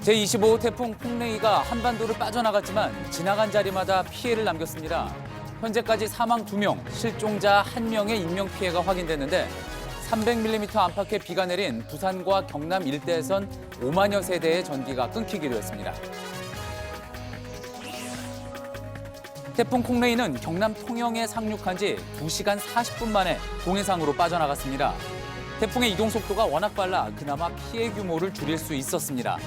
제25호 태풍 콩레이가 한반도를 빠져나갔지만 지나간 자리마다 피해를 남겼습니다. 현재까지 사망 2명, 실종자 1명의 인명피해가 확인됐는데 300mm 안팎의 비가 내린 부산과 경남 일대에선 5만여 세대의 전기가 끊기기도 했습니다. 태풍 콩레이는 경남 통영에 상륙한 지 2시간 40분 만에 동해상으로 빠져나갔습니다. 태풍의 이동 속도가 워낙 빨라 그나마 피해 규모를 줄일 수 있었습니다.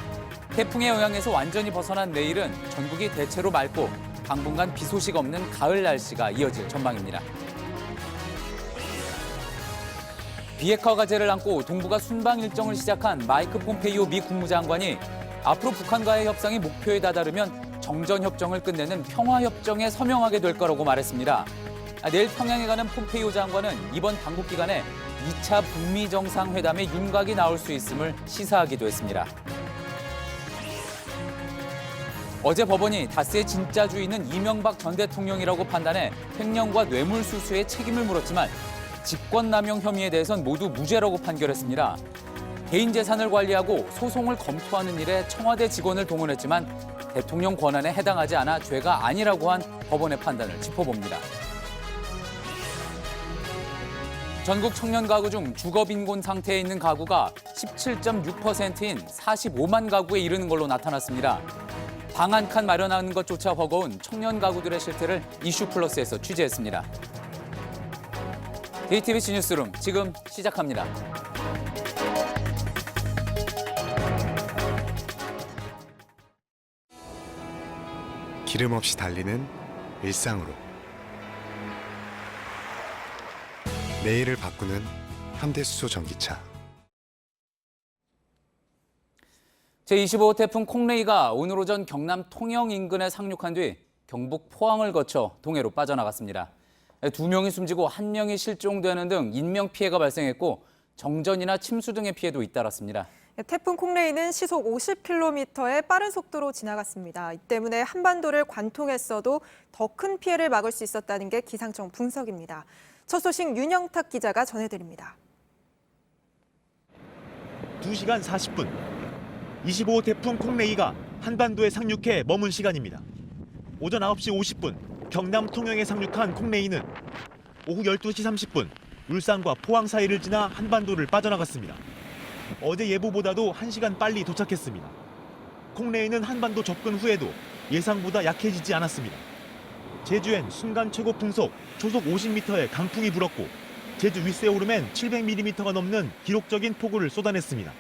태풍의 영향에서 완전히 벗어난 내일은 전국이 대체로 맑고 당분간 비 소식 없는 가을 날씨가 이어질 전망입니다. 비핵화 과제를 안고 동북아 순방 일정을 시작한 마이크 폼페이오 미 국무장관이 앞으로 북한과의 협상이 목표에 다다르면 정전협정을 끝내는 평화협정에 서명하게 될 거라고 말했습니다. 내일 평양에 가는 폼페이오 장관은 이번 당국 기간에 2차 북미 정상회담의 윤곽이 나올 수 있음을 시사하기도 했습니다. 어제 법원이 다스의 진짜 주인은 이명박 전 대통령이라고 판단해 횡령과 뇌물수수의 책임을 물었지만 직권남용 혐의에 대해선 모두 무죄라고 판결했습니다. 개인 재산을 관리하고 소송을 검토하는 일에 청와대 직원을 동원했지만 대통령 권한에 해당하지 않아 죄가 아니라고 한 법원의 판단을 짚어봅니다. 전국 청년 가구 중 주거 빈곤 상태에 있는 가구가 17.6%인 45만 가구에 이르는 걸로 나타났습니다. 방 한 칸 마련하는 것조차 버거운 청년 가구들의 실태를 이슈플러스에서 취재했습니다. JTBC 뉴스룸 지금 시작합니다. 기름 없이 달리는 일상으로 내일을 바꾸는 현대수소 전기차. 제25호 태풍 콩레이가 오늘 오전 경남 통영 인근에 상륙한 뒤 경북 포항을 거쳐 동해로 빠져나갔습니다. 2명이 숨지고 1명이 실종되는 등 인명피해가 발생했고 정전이나 침수 등의 피해도 잇따랐습니다. 태풍 콩레이는 시속 50km의 빠른 속도로 지나갔습니다. 이 때문에 한반도를 관통했어도 더 큰 피해를 막을 수 있었다는 게 기상청 분석입니다. 첫 소식 윤영탁 기자가 전해드립니다. 2시간 40분. 25호 태풍 콩레이가 한반도에 상륙해 머문 시간입니다. 오전 9시 50분 경남 통영에 상륙한 콩레이는 오후 12시 30분 울산과 포항 사이를 지나 한반도를 빠져나갔습니다. 어제 예보보다도 1시간 빨리 도착했습니다. 콩레이는 한반도 접근 후에도 예상보다 약해지지 않았습니다. 제주엔 순간 최고 풍속 초속 50m의 강풍이 불었고 제주 윗세오름엔 700mm가 넘는 기록적인 폭우를 쏟아냈습니다.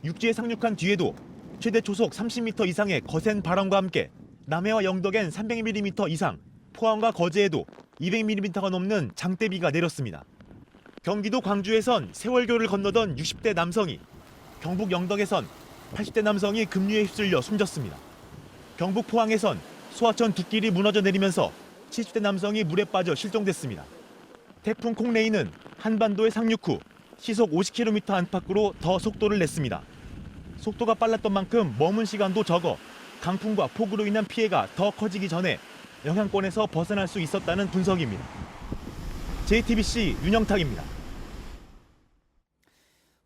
육지에 상륙한 뒤에도 최대 초속 30m 이상의 거센 바람과 함께 남해와 영덕엔 300mm 이상, 포항과 거제에도 200mm가 넘는 장대비가 내렸습니다. 경기도 광주에선 세월교를 건너던 60대 남성이, 경북 영덕에선 80대 남성이 급류에 휩쓸려 숨졌습니다. 경북 포항에선 소하천 둑길이 무너져 내리면서 70대 남성이 물에 빠져 실종됐습니다. 태풍 콩레이는 한반도에 상륙 후 시속 50km 안팎으로 더 속도를 냈습니다. 속도가 빨랐던 만큼 머문 시간도 적어 강풍과 폭우로 인한 피해가 더 커지기 전에 영향권에서 벗어날 수 있었다는 분석입니다. JTBC 윤영탁입니다.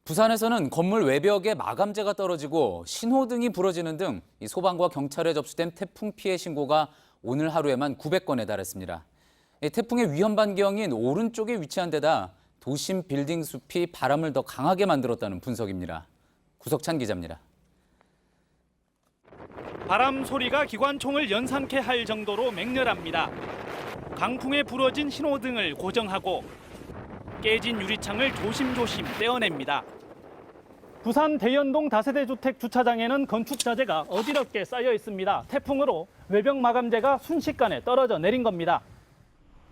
부산에서는 건물 외벽에 마감재가 떨어지고 신호등이 부러지는 등 소방과 경찰에 접수된 태풍 피해 신고가 오늘 하루에만 900건에 달했습니다. 태풍의 위험 반경인 오른쪽에 위치한 데다 도심 빌딩 숲이 바람을 더 강하게 만들었다는 분석입니다. 구석찬 기자입니다. 바람 소리가 기관총을 연상케 할 정도로 맹렬합니다. 강풍에 부러진 신호등을 고정하고 깨진 유리창을 조심조심 떼어냅니다. 부산 대연동 다세대 주택 주차장에는 건축 자재가 어지럽게 쌓여 있습니다. 태풍으로 외벽 마감재가 순식간에 떨어져 내린 겁니다.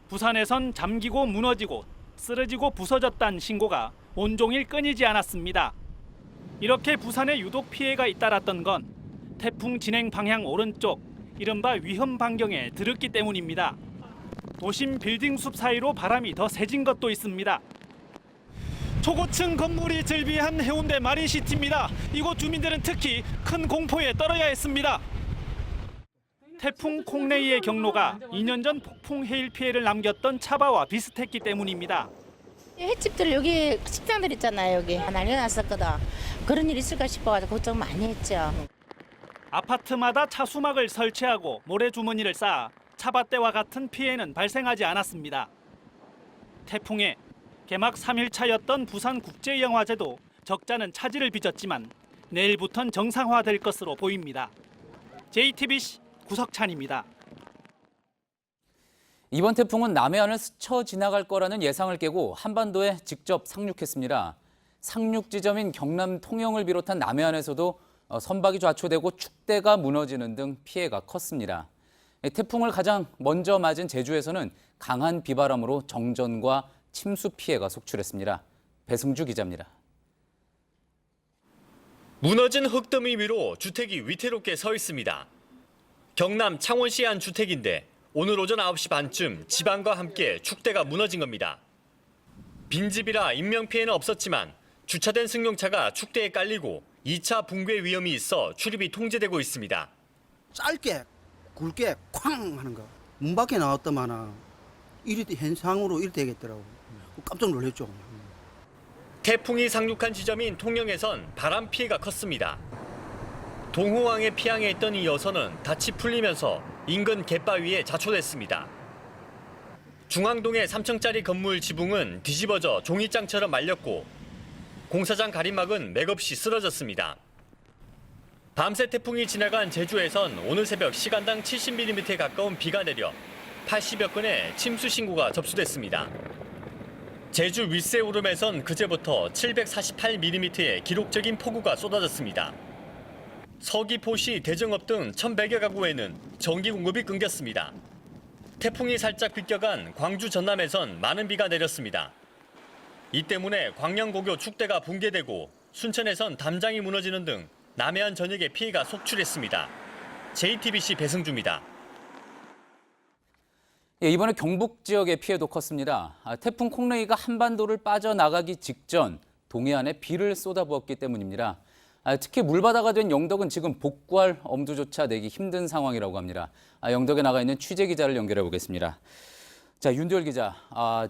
부산에선 잠기고 무너지고 쓰러지고 부서졌다는 신고가 온종일 끊이지 않았습니다. 이렇게 부산에 유독 피해가 잇따랐던 건 태풍 진행 방향 오른쪽, 이른바 위험 반경에 들었기 때문입니다. 도심 빌딩 숲 사이로 바람이 더 세진 것도 있습니다. 초고층 건물이 즐비한 해운대 마린시티입니다. 이곳 주민들은 특히 큰 공포에 떨어야 했습니다. 태풍 콩레이의 경로가 2년 전 폭풍 해일 피해를 남겼던 차바와 비슷했기 때문입니다. 횟집들 여기 식당들 있잖아요. 여기 난리가 났었거든. 그런 일 있을까 싶어가지고 걱정 많이 했죠. 아파트마다 차수막을 설치하고 모래주머니를 쌓아 차밭대와 같은 피해는 발생하지 않았습니다. 태풍에 개막 3일차였던 부산국제영화제도 적잖은 차질을 빚었지만 내일부터는 정상화될 것으로 보입니다. JTBC 구석찬입니다. 이번 태풍은 남해안을 스쳐 지나갈 거라는 예상을 깨고 한반도에 직접 상륙했습니다. 상륙 지점인 경남 통영을 비롯한 남해안에서도 선박이 좌초되고 축대가 무너지는 등 피해가 컸습니다. 태풍을 가장 먼저 맞은 제주에서는 강한 비바람으로 정전과 침수 피해가 속출했습니다. 배승주 기자입니다. 무너진 흙더미 위로 주택이 위태롭게 서 있습니다. 경남 창원시의 한 주택인데 오늘 오전 9시 반쯤 지방과 함께 축대가 무너진 겁니다. 빈집이라 인명피해는 없었지만 주차된 승용차가 축대에 깔리고 2차 붕괴 위험이 있어 출입이 통제되고 있습니다. 짧게 굵게 쾅 하는 거. 문 밖에 나왔더만은 현상으로 이리 되겠더라고. 깜짝 놀랐죠. 태풍이 상륙한 지점인 통영에선 바람 피해가 컸습니다. 동호항에 피항해 있던 이 여선은 닻이 풀리면서 인근 갯바위에 자초됐습니다. 중앙동의 3층짜리 건물 지붕은 뒤집어져 종이장처럼 말렸고 공사장 가림막은 맥없이 쓰러졌습니다. 밤새 태풍이 지나간 제주에선 오늘 새벽 시간당 70mm에 가까운 비가 내려 80여 건의 침수 신고가 접수됐습니다. 제주 윗새오름에선 그제부터 748mm의 기록적인 폭우가 쏟아졌습니다. 서귀포시, 대정읍 등 1,100여 가구에는 전기 공급이 끊겼습니다. 태풍이 살짝 비껴간 광주 전남에선 많은 비가 내렸습니다. 이 때문에 광양고교 축대가 붕괴되고 순천에선 담장이 무너지는 등 남해안 전역에 피해가 속출했습니다. JTBC 배승주입니다. 이번에 경북 지역의 피해도 컸습니다. 태풍 콩레이가 한반도를 빠져나가기 직전 동해안에 비를 쏟아부었기 때문입니다. 특히 물바다가 된 영덕은 지금 복구할 엄두조차 내기 힘든 상황이라고 합니다. 영덕에 나가 있는 취재 기자를 연결해 보겠습니다. 자, 윤두열 기자,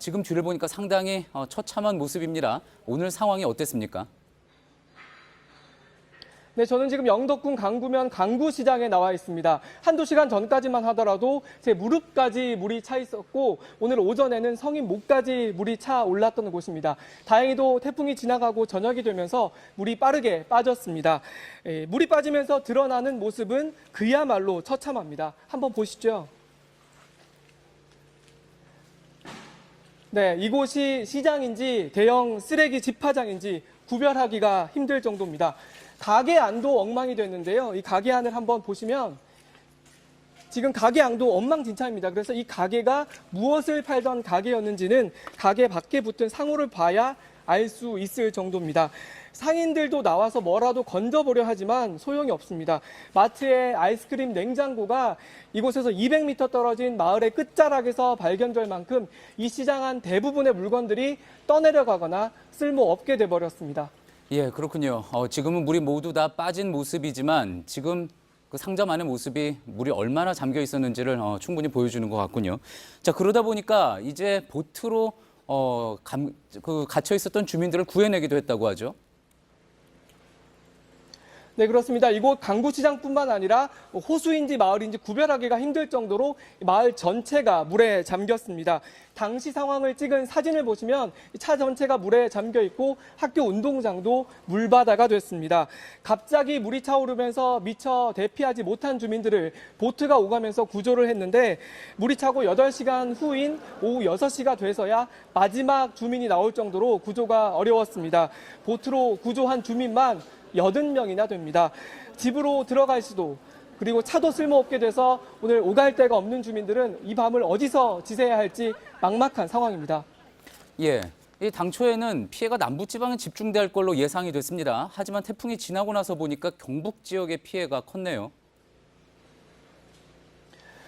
지금 뒤를 보니까 상당히 처참한 모습입니다. 오늘 상황이 어땠습니까? 네, 저는 지금 영덕군 강구면 강구시장에 나와 있습니다. 한두 시간 전까지만 하더라도 제 무릎까지 물이 차 있었고 오늘 오전에는 성인 목까지 물이 차 올랐던 곳입니다. 다행히도 태풍이 지나가고 저녁이 되면서 물이 빠르게 빠졌습니다. 물이 빠지면서 드러나는 모습은 그야말로 처참합니다. 한번 보시죠. 네, 이곳이 시장인지 대형 쓰레기 집화장인지 구별하기가 힘들 정도입니다. 가게 안도 엉망이 됐는데요. 이 가게 안을 한번 보시면 지금 가게 안도 엉망진창입니다. 그래서 이 가게가 무엇을 팔던 가게였는지는 가게 밖에 붙은 상호를 봐야 알 수 있을 정도입니다. 상인들도 나와서 뭐라도 건져보려 하지만 소용이 없습니다. 마트의 아이스크림 냉장고가 이곳에서 200m 떨어진 마을의 끝자락에서 발견될 만큼 이 시장 안 대부분의 물건들이 떠내려가거나 쓸모없게 돼버렸습니다. 예, 그렇군요. 지금은 물이 모두 다 빠진 모습이지만 지금 그 상점 안의 모습이 물이 얼마나 잠겨 있었는지를 충분히 보여주는 것 같군요. 자, 그러다 보니까 이제 보트로 갇혀 있었던 주민들을 구해내기도 했다고 하죠. 네, 그렇습니다. 이곳 강구시장뿐만 아니라 호수인지 마을인지 구별하기가 힘들 정도로 마을 전체가 물에 잠겼습니다. 당시 상황을 찍은 사진을 보시면 차 전체가 물에 잠겨 있고 학교 운동장도 물바다가 됐습니다. 갑자기 물이 차오르면서 미처 대피하지 못한 주민들을 보트가 오가면서 구조를 했는데 물이 차고 8시간 후인 오후 6시가 돼서야 마지막 주민이 나올 정도로 구조가 어려웠습니다. 보트로 구조한 주민만 80명이나 됩니다. 집으로 들어갈 수도 그리고 차도 쓸모없게 돼서 오늘 오갈 데가 없는 주민들은 이 밤을 어디서 지새야 할지 막막한 상황입니다. 예, 당초에는 피해가 남부지방에 집중될 걸로 예상이 됐습니다. 하지만 태풍이 지나고 나서 보니까 경북 지역의 피해가 컸네요.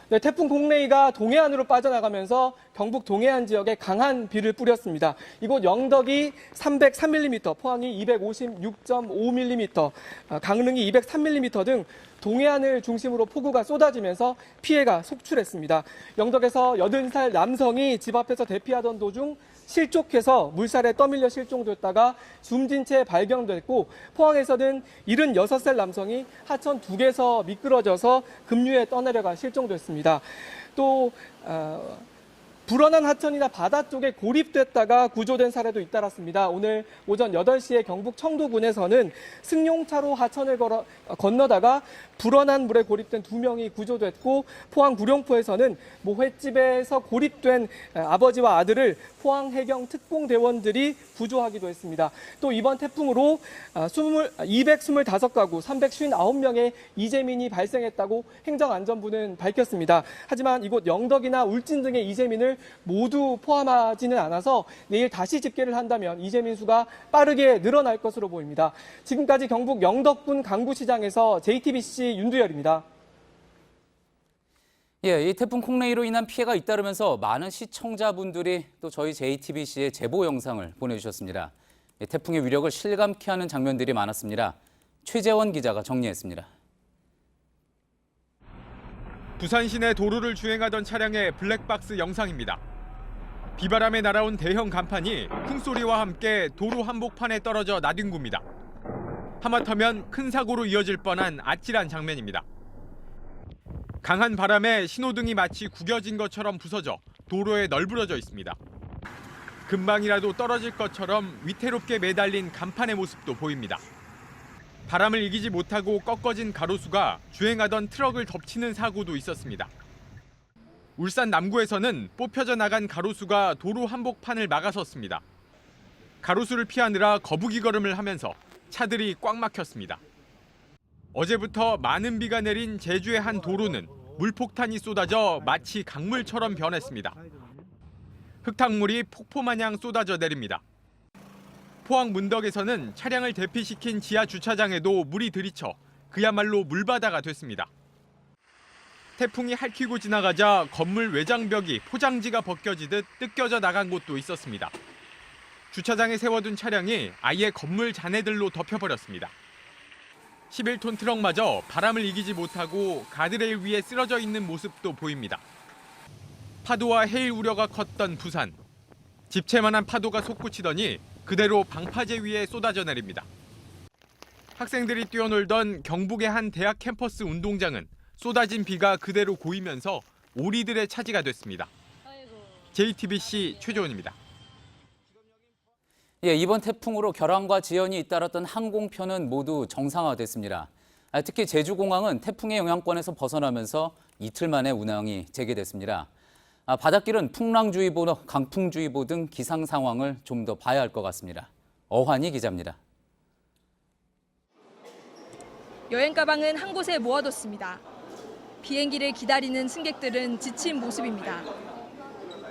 네, 태풍 콩레이가 동해안으로 빠져나가면서 경북 동해안 지역에 강한 비를 뿌렸습니다. 이곳 영덕이 303mm, 포항이 256.5mm, 강릉이 203mm 등 동해안을 중심으로 폭우가 쏟아지면서 피해가 속출했습니다. 영덕에서 80살 남성이 집 앞에서 대피하던 도중 실족해서 물살에 떠밀려 실종됐다가 숨진 채 발견됐고, 포항에서는 76살 남성이 하천 2개에서 미끄러져서 급류에 떠내려가 실종됐습니다. 또 불어난 하천이나 바다 쪽에 고립됐다가 구조된 사례도 잇따랐습니다. 오늘 오전 8시에 경북 청도군에서는 승용차로 하천을 건너다가 불어난 물에 고립된 2명이 구조됐고, 포항 구룡포에서는 모 횟집에서 고립된 아버지와 아들을 포항해경 특공대원들이 구조하기도 했습니다. 또 이번 태풍으로 225가구 359명의 이재민이 발생했다고 행정안전부는 밝혔습니다. 하지만 이곳 영덕이나 울진 등의 이재민을 모두 포함하지는 않아서 내일 다시 집계를 한다면 이재민 수가 빠르게 늘어날 것으로 보입니다. 지금까지 경북 영덕군 강구시장에서 JTBC 윤두열입니다. 예, 이 태풍 콩레이로 인한 피해가 잇따르면서 많은 시청자분들이 또 저희 JTBC의 제보 영상을 보내주셨습니다. 태풍의 위력을 실감케 하는 장면들이 많았습니다. 최재원 기자가 정리했습니다. 부산 시내 도로를 주행하던 차량의 블랙박스 영상입니다. 비바람에 날아온 대형 간판이 풍소리와 함께 도로 한복판에 떨어져 나뒹굽니다. 하마터면 큰 사고로 이어질 뻔한 아찔한 장면입니다. 강한 바람에 신호등이 마치 구겨진 것처럼 부서져 도로에 널브러져 있습니다. 금방이라도 떨어질 것처럼 위태롭게 매달린 간판의 모습도 보입니다. 바람을 이기지 못하고 꺾어진 가로수가 주행하던 트럭을 덮치는 사고도 있었습니다. 울산 남구에서는 뽑혀져 나간 가로수가 도로 한복판을 막아섰습니다. 가로수를 피하느라 거북이 걸음을 하면서 차들이 꽉 막혔습니다. 어제부터 많은 비가 내린 제주의 한 도로는 물폭탄이 쏟아져 마치 강물처럼 변했습니다. 흙탕물이 폭포마냥 쏟아져 내립니다. 포항 문덕에서는 차량을 대피시킨 지하 주차장에도 물이 들이쳐 그야말로 물바다가 됐습니다. 태풍이 핥히고 지나가자 건물 외장벽이 포장지가 벗겨지듯 뜯겨져 나간 곳도 있었습니다. 주차장에 세워둔 차량이 아예 건물 잔해들로 덮여버렸습니다. 11톤 트럭마저 바람을 이기지 못하고 가드레일 위에 쓰러져 있는 모습도 보입니다. 파도와 해일 우려가 컸던 부산. 집채만한 파도가 솟구치더니 그대로 방파제 위에 쏟아져 내립니다. 학생들이 뛰어놀던 경북의 한 대학 캠퍼스 운동장은 쏟아진 비가 그대로 고이면서 오리들의 차지가 됐습니다. JTBC 최조원입니다. 예, 이번 태풍으로 결항과 지연이 잇따랐던 항공편은 모두 정상화됐습니다. 특히 제주공항은 태풍의 영향권에서 벗어나면서 이틀 만에 운항이 재개됐습니다. 바닷길은 풍랑주의보, 강풍주의보 등 기상 상황을 좀 더 봐야 할 것 같습니다. 어환이 기자입니다. 여행 가방은 한 곳에 모아뒀습니다. 비행기를 기다리는 승객들은 지친 모습입니다.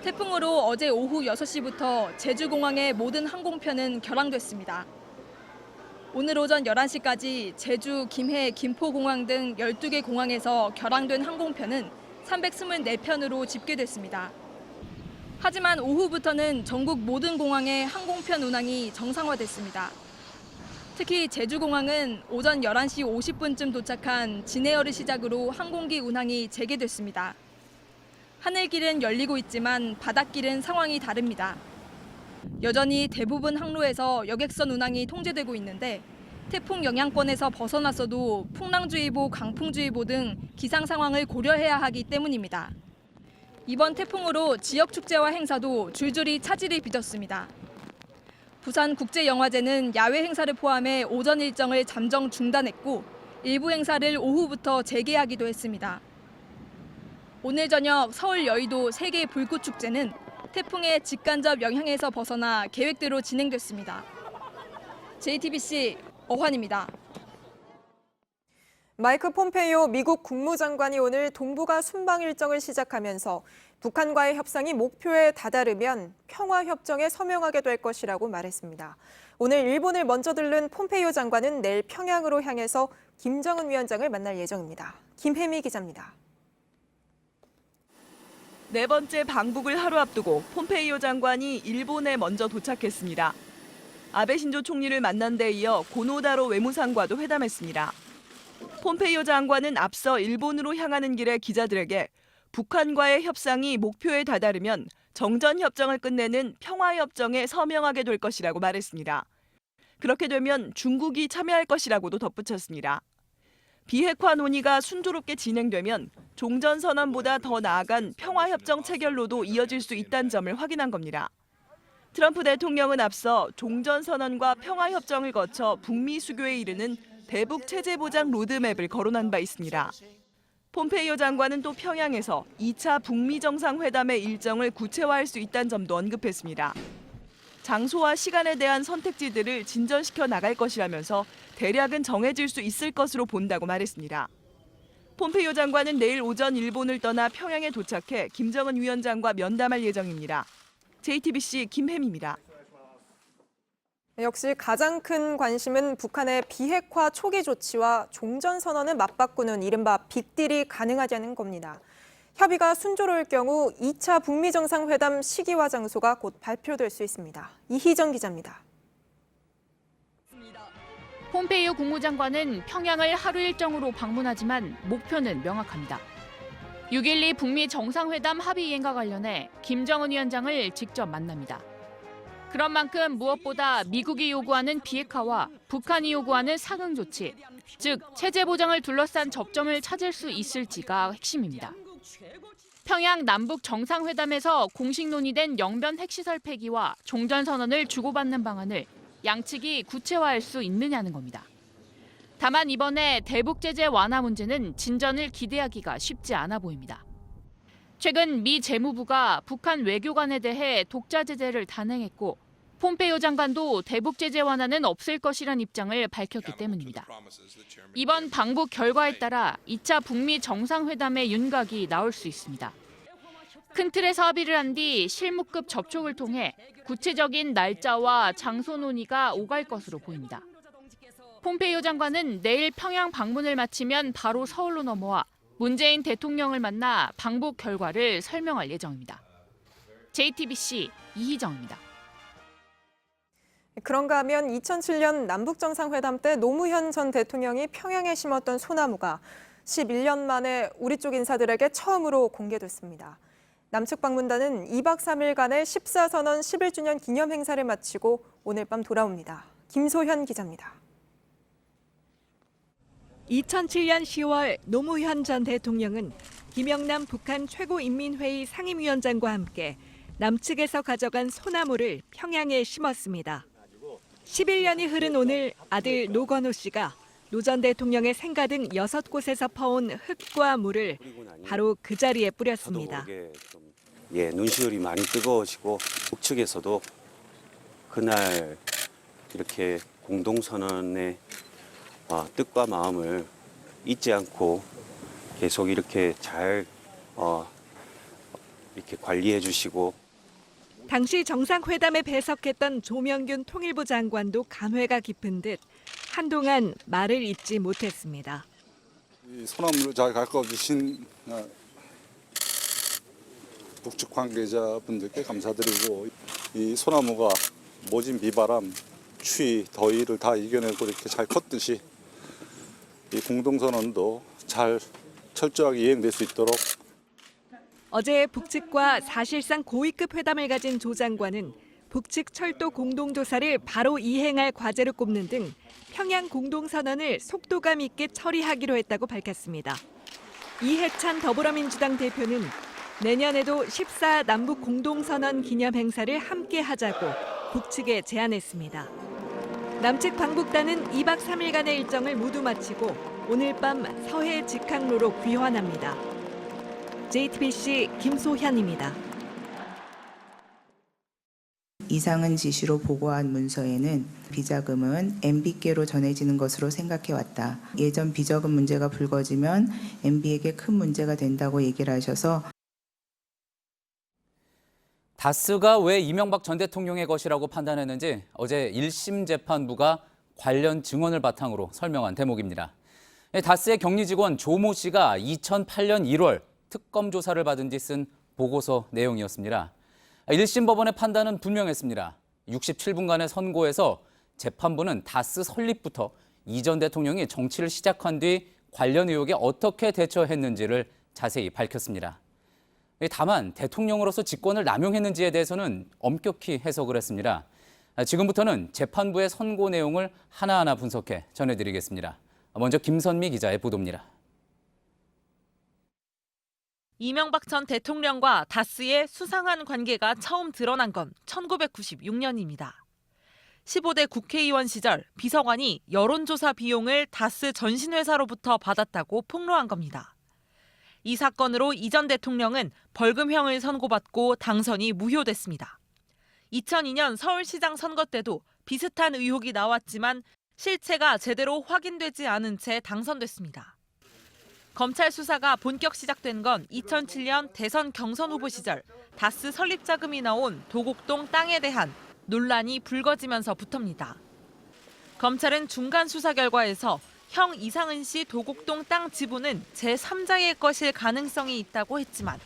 태풍으로 어제 오후 6시부터 제주공항의 모든 항공편은 결항됐습니다. 오늘 오전 11시까지 제주, 김해, 김포공항 등 12개 공항에서 결항된 항공편은 324편으로 집계됐습니다. 하지만 오후부터는 전국 모든 공항의 항공편 운항이 정상화됐습니다. 특히 제주공항은 오전 11시 50분쯤 도착한 진에어를 시작으로 항공기 운항이 재개됐습니다. 하늘길은 열리고 있지만 바닷길은 상황이 다릅니다. 여전히 대부분 항로에서 여객선 운항이 통제되고 있는데 태풍 영향권에서 벗어났어도 풍랑주의보, 강풍주의보 등 기상 상황을 고려해야 하기 때문입니다. 이번 태풍으로 지역 축제와 행사도 줄줄이 차질이 빚었습니다. 부산국제영화제는 야외 행사를 포함해 오전 일정을 잠정 중단했고 일부 행사를 오후부터 재개하기도 했습니다. 오늘 저녁 서울 여의도 세계 불꽃축제는 태풍의 직간접 영향에서 벗어나 계획대로 진행됐습니다. JTBC 어환입니다. 마이크 폼페이오 미국 국무장관이 오늘 동북아 순방 일정을 시작하면서 북한과의 협상이 목표에 다다르면 평화협정에 서명하게 될 것이라고 말했습니다. 오늘 일본을 먼저 들른 폼페이오 장관은 내일 평양으로 향해서 김정은 위원장을 만날 예정입니다. 김혜미 기자입니다. 네 번째 방북을 하루 앞두고 폼페이오 장관이 일본에 먼저 도착했습니다. 아베 신조 총리를 만난 데 이어 고노다로 외무상과도 회담했습니다. 폼페이오 장관은 앞서 일본으로 향하는 길에 기자들에게 북한과의 협상이 목표에 다다르면 정전협정을 끝내는 평화협정에 서명하게 될 것이라고 말했습니다. 그렇게 되면 중국이 참여할 것이라고도 덧붙였습니다. 비핵화 논의가 순조롭게 진행되면 종전선언보다 더 나아간 평화협정 체결로도 이어질 수 있다는 점을 확인한 겁니다. 트럼프 대통령은 앞서 종전선언과 평화협정을 거쳐 북미 수교에 이르는 대북 체제 보장 로드맵을 거론한 바 있습니다. 폼페이오 장관은 또 평양에서 2차 북미 정상회담의 일정을 구체화할 수 있다는 점도 언급했습니다. 장소와 시간에 대한 선택지들을 진전시켜 나갈 것이라면서 대략은 정해질 수 있을 것으로 본다고 말했습니다. 폼페이오 장관은 내일 오전 일본을 떠나 평양에 도착해 김정은 위원장과 면담할 예정입니다. JTBC 김혜미입니다. 역시 가장 큰 관심은 북한의 비핵화 초기 조치와 종전선언을 맞바꾸는 이른바 빅딜이 가능하냐는 겁니다. 협의가 순조로울 경우 2차 북미 정상회담 시기와 장소가 곧 발표될 수 있습니다. 이희정 기자입니다. 폼페이오 국무장관은 평양을 하루 일정으로 방문하지만 목표는 명확합니다. 6.12 북미 정상회담 합의 이행과 관련해 김정은 위원장을 직접 만납니다. 그런 만큼 무엇보다 미국이 요구하는 비핵화와 북한이 요구하는 상응 조치, 즉 체제 보장을 둘러싼 접점을 찾을 수 있을지가 핵심입니다. 평양 남북 정상회담에서 공식 논의된 영변 핵시설 폐기와 종전선언을 주고받는 방안을 양측이 구체화할 수 있느냐는 겁니다. 다만 이번에 대북 제재 완화 문제는 진전을 기대하기가 쉽지 않아 보입니다. 최근 미 재무부가 북한 외교관에 대해 독자 제재를 단행했고 폼페이오 장관도 대북 제재 완화는 없을 것이란 입장을 밝혔기 때문입니다. 이번 방북 결과에 따라 2차 북미 정상회담의 윤곽이 나올 수 있습니다. 큰 틀에서 합의를 한 뒤 실무급 접촉을 통해 구체적인 날짜와 장소 논의가 오갈 것으로 보입니다. 폼페이오 장관은 내일 평양 방문을 마치면 바로 서울로 넘어와 문재인 대통령을 만나 방북 결과를 설명할 예정입니다. JTBC 이희정입니다. 그런가 하면 2007년 남북정상회담 때 노무현 전 대통령이 평양에 심었던 소나무가 11년 만에 우리 쪽 인사들에게 처음으로 공개됐습니다. 남측 방문단은 2박 3일간의 14선언 11주년 기념 행사를 마치고 오늘 밤 돌아옵니다. 김소현 기자입니다. 2007년 10월 노무현 전 대통령은 김영남 북한 최고인민회의 상임위원장과 함께 남측에서 가져간 소나무를 평양에 심었습니다. 11년이 흐른 오늘 아들 노건호 씨가 노 전 대통령의 생가 등 6곳에서 퍼온 흙과 물을 바로 그 자리에 뿌렸습니다. 눈시울이 많이 뜨거워지고 북측에서도 그날 이렇게 공동선언의 뜻과 마음을 잊지 않고 계속 이렇게 잘 이렇게 관리해 주시고 당시 정상회담에 배석했던 조명균 통일부 장관도 감회가 깊은 듯 한동안 말을 잇지 못했습니다. 이 소나무를 잘 가까워 주신 북측 관계자분들께 감사드리고 이 소나무가 모진 비바람, 추위, 더위를 다 이겨내고 이렇게 잘 컸듯이 이 공동선언도 잘 철저하게 이행될 수 있도록 어제 북측과 사실상 고위급 회담을 가진 조 장관은 북측 철도 공동조사를 바로 이행할 과제로 꼽는 등 평양 공동선언을 속도감 있게 처리하기로 했다고 밝혔습니다. 이해찬 더불어민주당 대표는 내년에도 14 남북 공동선언 기념 행사를 함께 하자고 북측에 제안했습니다. 남측 방북단은 2박 3일간의 일정을 모두 마치고 오늘 밤 서해 직항로로 귀환합니다. JTBC 김소현입니다. 이상은 지시로 보고한 문서에는 비자금은 MB께로 전해지는 것으로 생각해왔다. 예전 비자금 문제가 불거지면 MB에게 큰 문제가 된다고 얘기를 하셔서 다스가 왜 이명박 전 대통령의 것이라고 판단했는지 어제 1심 재판부가 관련 증언을 바탕으로 설명한 대목입니다. 다스의 격리 직원 조모 씨가 2008년 1월 특검 조사를 받은 뒤 쓴 보고서 내용이었습니다. 1심 법원의 판단은 분명했습니다. 67분간의 선고에서 재판부는 다스 설립부터 이 전 대통령이 정치를 시작한 뒤 관련 의혹에 어떻게 대처했는지를 자세히 밝혔습니다. 다만 대통령으로서 직권을 남용했는지에 대해서는 엄격히 해석을 했습니다. 지금부터는 재판부의 선고 내용을 하나하나 분석해 전해드리겠습니다. 먼저 김선미 기자의 보도입니다. 이명박 전 대통령과 다스의 수상한 관계가 처음 드러난 건 1996년입니다. 15대 국회의원 시절 비서관이 여론조사 비용을 다스 전신회사로부터 받았다고 폭로한 겁니다. 이 사건으로 이 전 대통령은 벌금형을 선고받고 당선이 무효됐습니다. 2002년 서울시장 선거 때도 비슷한 의혹이 나왔지만 실체가 제대로 확인되지 않은 채 당선됐습니다. 검찰 수사가 본격 시작된 건 2007년 대선 경선 후보 시절 다스 설립 자금이 나온 도곡동 땅에 대한 논란이 불거지면서부터입니다. 검찰은 중간 수사 결과에서 형 이상은 씨 도곡동 땅 지분은 제3자의 것일 가능성이 있다고 했지만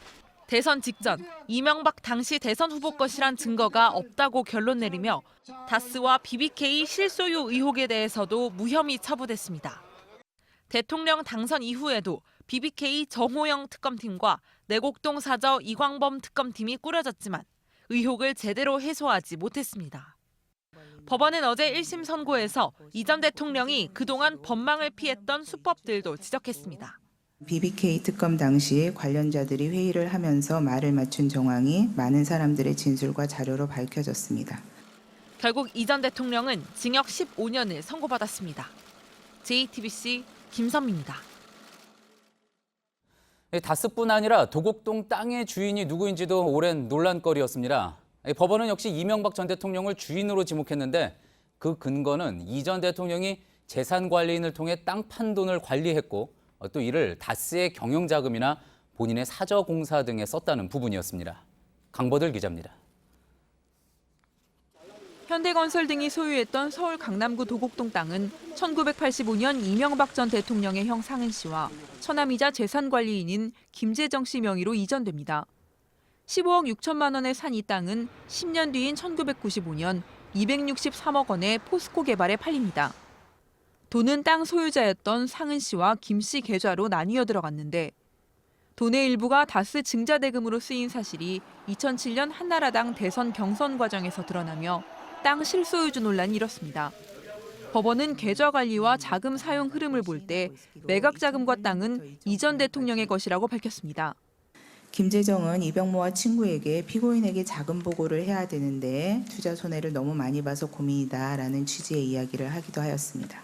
대선 직전 이명박 당시 대선 후보 것이란 증거가 없다고 결론 내리며 다스와 BBK 실소유 의혹에 대해서도 무혐의 처분했습니다. 대통령 당선 이후에도 BBK 정호영 특검팀과 내곡동 사저 이광범 특검팀이 꾸려졌지만 의혹을 제대로 해소하지 못했습니다. 법원은 어제 1심 선고에서 이 전 대통령이 그동안 법망을 피했던 수법들도 지적했습니다. BBK 특검 당시 관련자들이 회의를 하면서 말을 맞춘 정황이 많은 사람들의 진술과 자료로 밝혀졌습니다. 결국 이 전 대통령은 징역 15년을 선고받았습니다. JTBC 김선미입니다. 다스뿐 아니라 도곡동 땅의 주인이 누구인지도 오랜 논란거리였습니다. 법원은 역시 이명박 전 대통령을 주인으로 지목했는데 그 근거는 이 전 대통령이 재산관리인을 통해 땅 판돈을 관리했고 또 이를 다스의 경영자금이나 본인의 사저공사 등에 썼다는 부분이었습니다. 강보들 기자입니다. 현대건설 등이 소유했던 서울 강남구 도곡동 땅은 1985년 이명박 전 대통령의 형 상은 씨와 처남이자 재산관리인인 김재정 씨 명의로 이전됩니다. 15억 6천만 원에 산 이 땅은 10년 뒤인 1995년 263억 원에 포스코 개발에 팔립니다. 돈은 땅 소유자였던 상은 씨와 김 씨 계좌로 나뉘어 들어갔는데 돈의 일부가 다스 증자 대금으로 쓰인 사실이 2007년 한나라당 대선 경선 과정에서 드러나며 땅 실소유주 논란이 일었습니다. 법원은 계좌 관리와 자금 사용 흐름을 볼 때 매각 자금과 땅은 이 전 대통령의 것이라고 밝혔습니다. 김재정은 이병모와 친구에게 피고인에게 자금 보고를 해야 되는데 투자 손해를 너무 많이 봐서 고민이다라는 취지의 이야기를 하기도 하였습니다.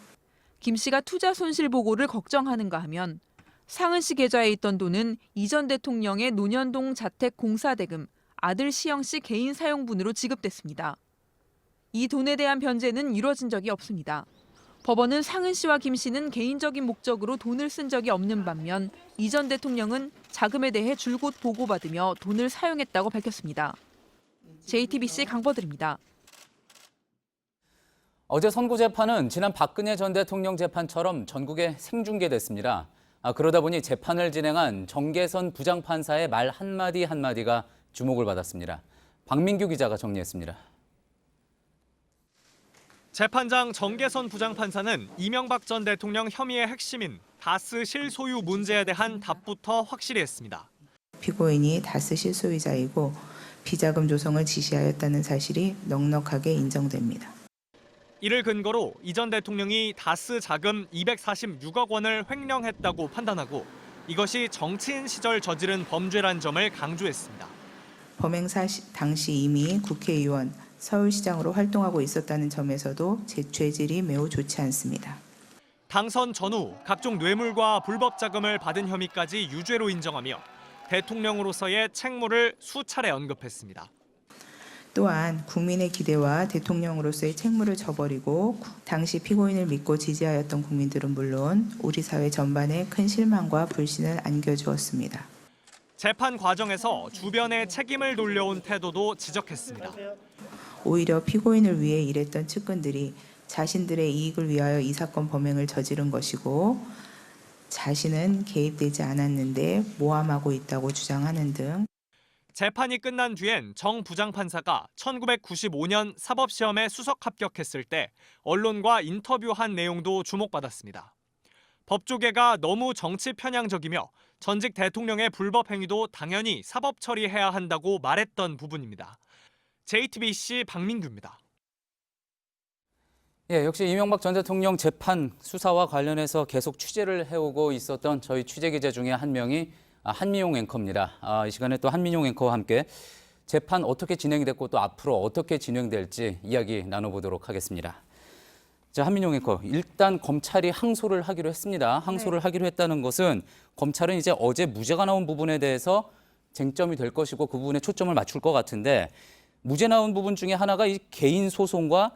김 씨가 투자 손실 보고를 걱정하는가 하면 상은 씨 계좌에 있던 돈은 이 전 대통령의 논현동 자택 공사 대금, 아들 시영 씨 개인 사용분으로 지급됐습니다. 이 돈에 대한 변제는 이루어진 적이 없습니다. 법원은 상은 씨와 김 씨는 개인적인 목적으로 돈을 쓴 적이 없는 반면 이 전 대통령은 자금에 대해 줄곧 보고받으며 돈을 사용했다고 밝혔습니다. JTBC 강보들입니다. 어제 선고 재판은 지난 박근혜 전 대통령 재판처럼 전국에 생중계됐습니다. 그러다 보니 재판을 진행한 정계선 부장판사의 말 한마디 한마디가 주목을 받았습니다. 박민규 기자가 정리했습니다. 재판장 정계선 부장판사는 이명박 전 대통령 혐의의 핵심인 다스 실소유 문제에 대한 답부터 확실히 했습니다. 피고인이 다스 실소유자이고 비자금 조성을 지시하였다는 사실이 넉넉하게 인정됩니다. 이를 근거로 이 전 대통령이 다스 자금 246억 원을 횡령했다고 판단하고 이것이 정치인 시절 저지른 범죄란 점을 강조했습니다. 범행 당시 이미 국회의원, 서울시장으로 활동하고 있었다는 점에서도 죄질이 매우 좋지 않습니다. 당선 전후 각종 뇌물과 불법 자금을 받은 혐의까지 유죄로 인정하며 대통령으로서의 책무를 수차례 언급했습니다. 또한 국민의 기대와 대통령으로서의 책무를 저버리고 당시 피고인을 믿고 지지하였던 국민들은 물론 우리 사회 전반에 큰 실망과 불신을 안겨주었습니다. 재판 과정에서 주변의 책임을 돌려온 태도도 지적했습니다. 오히려 피고인을 위해 일했던 측근들이 자신들의 이익을 위하여 이 사건 범행을 저지른 것이고 자신은 개입되지 않았는데 모함하고 있다고 주장하는 등 재판이 끝난 뒤엔 정 부장판사가 1995년 사법시험에 수석 합격했을 때 언론과 인터뷰한 내용도 주목받았습니다. 법조계가 너무 정치 편향적이며 전직 대통령의 불법 행위도 당연히 사법 처리해야 한다고 말했던 부분입니다. JTBC 박민규입니다. 예, 역시 이명박 전 대통령 재판 수사와 관련해서 계속 취재를 해오고 있었던 저희 취재 기자 중에 한 명이 한민용 앵커입니다. 이 시간에 또 한민용 앵커와 함께 재판 어떻게 진행이 됐고 또 앞으로 어떻게 진행될지 이야기 나눠보도록 하겠습니다. 자, 한민용 앵커, 일단 검찰이 항소를 하기로 했습니다. 항소를 하기로 했다는 것은 검찰은 이제 어제 무죄가 나온 부분에 대해서 쟁점이 될 것이고 그 부분에 초점을 맞출 것 같은데 무죄 나온 부분 중에 하나가 이 개인 소송과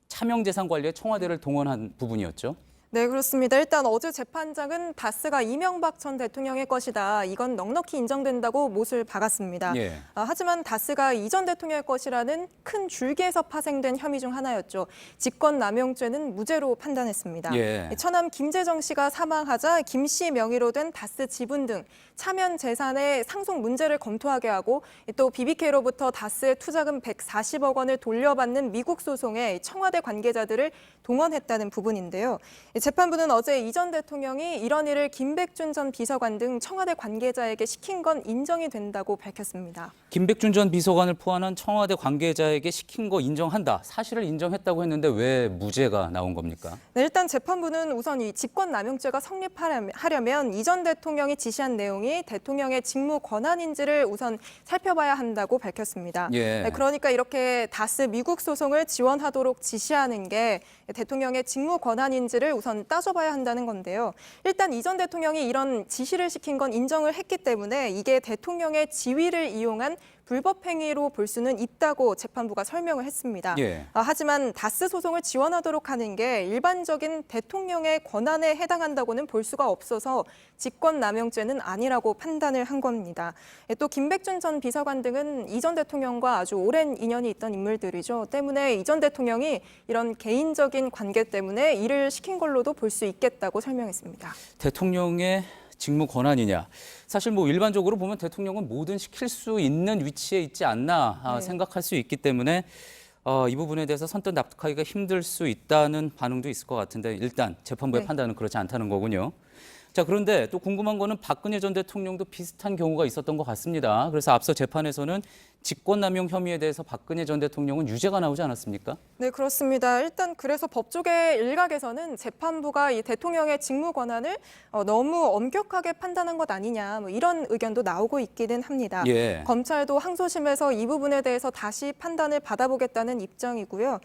차명재산 관리에 청와대를 동원한 부분이었죠. 네, 그렇습니다. 일단 어제 재판장은 다스가 이명박 전 대통령의 것이다. 이건 넉넉히 인정된다고 못을 박았습니다. 예. 하지만 다스가 이 전 대통령의 것이라는 큰 줄기에서 파생된 혐의 중 하나였죠. 직권남용죄는 무죄로 판단했습니다. 예. 처남 김재정 씨가 사망하자 김 씨 명의로 된 다스 지분 등 차면 재산의 상속 문제를 검토하게 하고 또 BBK로부터 다스의 투자금 140억 원을 돌려받는 미국 소송에 청와대 관계자들을 동원했다는 부분인데요. 재판부는 어제 이 전 대통령이 이런 일을 김백준 전 비서관 등 청와대 관계자에게 시킨 건 인정이 된다고 밝혔습니다. 김백준 전 비서관을 포함한 청와대 관계자에게 시킨 거 인정한다. 사실을 인정했다고 했는데 왜 무죄가 나온 겁니까? 네, 일단 재판부는 우선 이 직권남용죄가 성립하려면 이 전 대통령이 지시한 내용이 대통령의 직무 권한인지를 우선 살펴봐야 한다고 밝혔습니다. 예. 네, 그러니까 이렇게 다스 미국 소송을 지원하도록 지시하는 게 대통령의 직무 권한인지를 우선 따져봐야 한다는 건데요. 일단 이 전 대통령이 이런 지시를 시킨 건 인정을 했기 때문에 이게 대통령의 지위를 이용한 불법 행위로 볼 수는 있다고 재판부가 설명을 했습니다. 예. 하지만 다스 소송을 지원하도록 하는 게 일반적인 대통령의 권한에 해당한다고는 볼 수가 없어서 직권남용죄는 아니라고 판단을 한 겁니다. 또 김백준 전 비서관 등은 이 전 대통령과 아주 오랜 인연이 있던 인물들이죠. 때문에 이 전 대통령이 이런 개인적인 관계 때문에 일을 시킨 걸로도 볼 수 있겠다고 설명했습니다. 대통령의 직무 권한이냐. 사실 뭐 일반적으로 보면 대통령은 뭐든 시킬 수 있는 위치에 있지 않나 생각할 수 있기 때문에 이 부분에 대해서 선뜻 납득하기가 힘들 수 있다는 반응도 있을 것 같은데 일단 재판부의 판단은 그렇지 않다는 거군요. 자, 그런데 또 궁금한 거는 박근혜 전 대통령도 비슷한 경우가 있었던 것 같습니다. 그래서 앞서 재판에서는 직권남용 혐의에 대해서 박근혜 전 대통령은 유죄가 나오지 않았습니까? 네, 그렇습니다. 일단 그래서 법조계 일각에서는 재판부가 이 대통령의 직무 권한을 너무 엄격하게 판단한 것 아니냐 뭐 이런 의견도 나오고 있기는 합니다. 예. 검찰도 항소심에서 이 부분에 대해서 다시 판단을 받아보겠다는 입장이고요.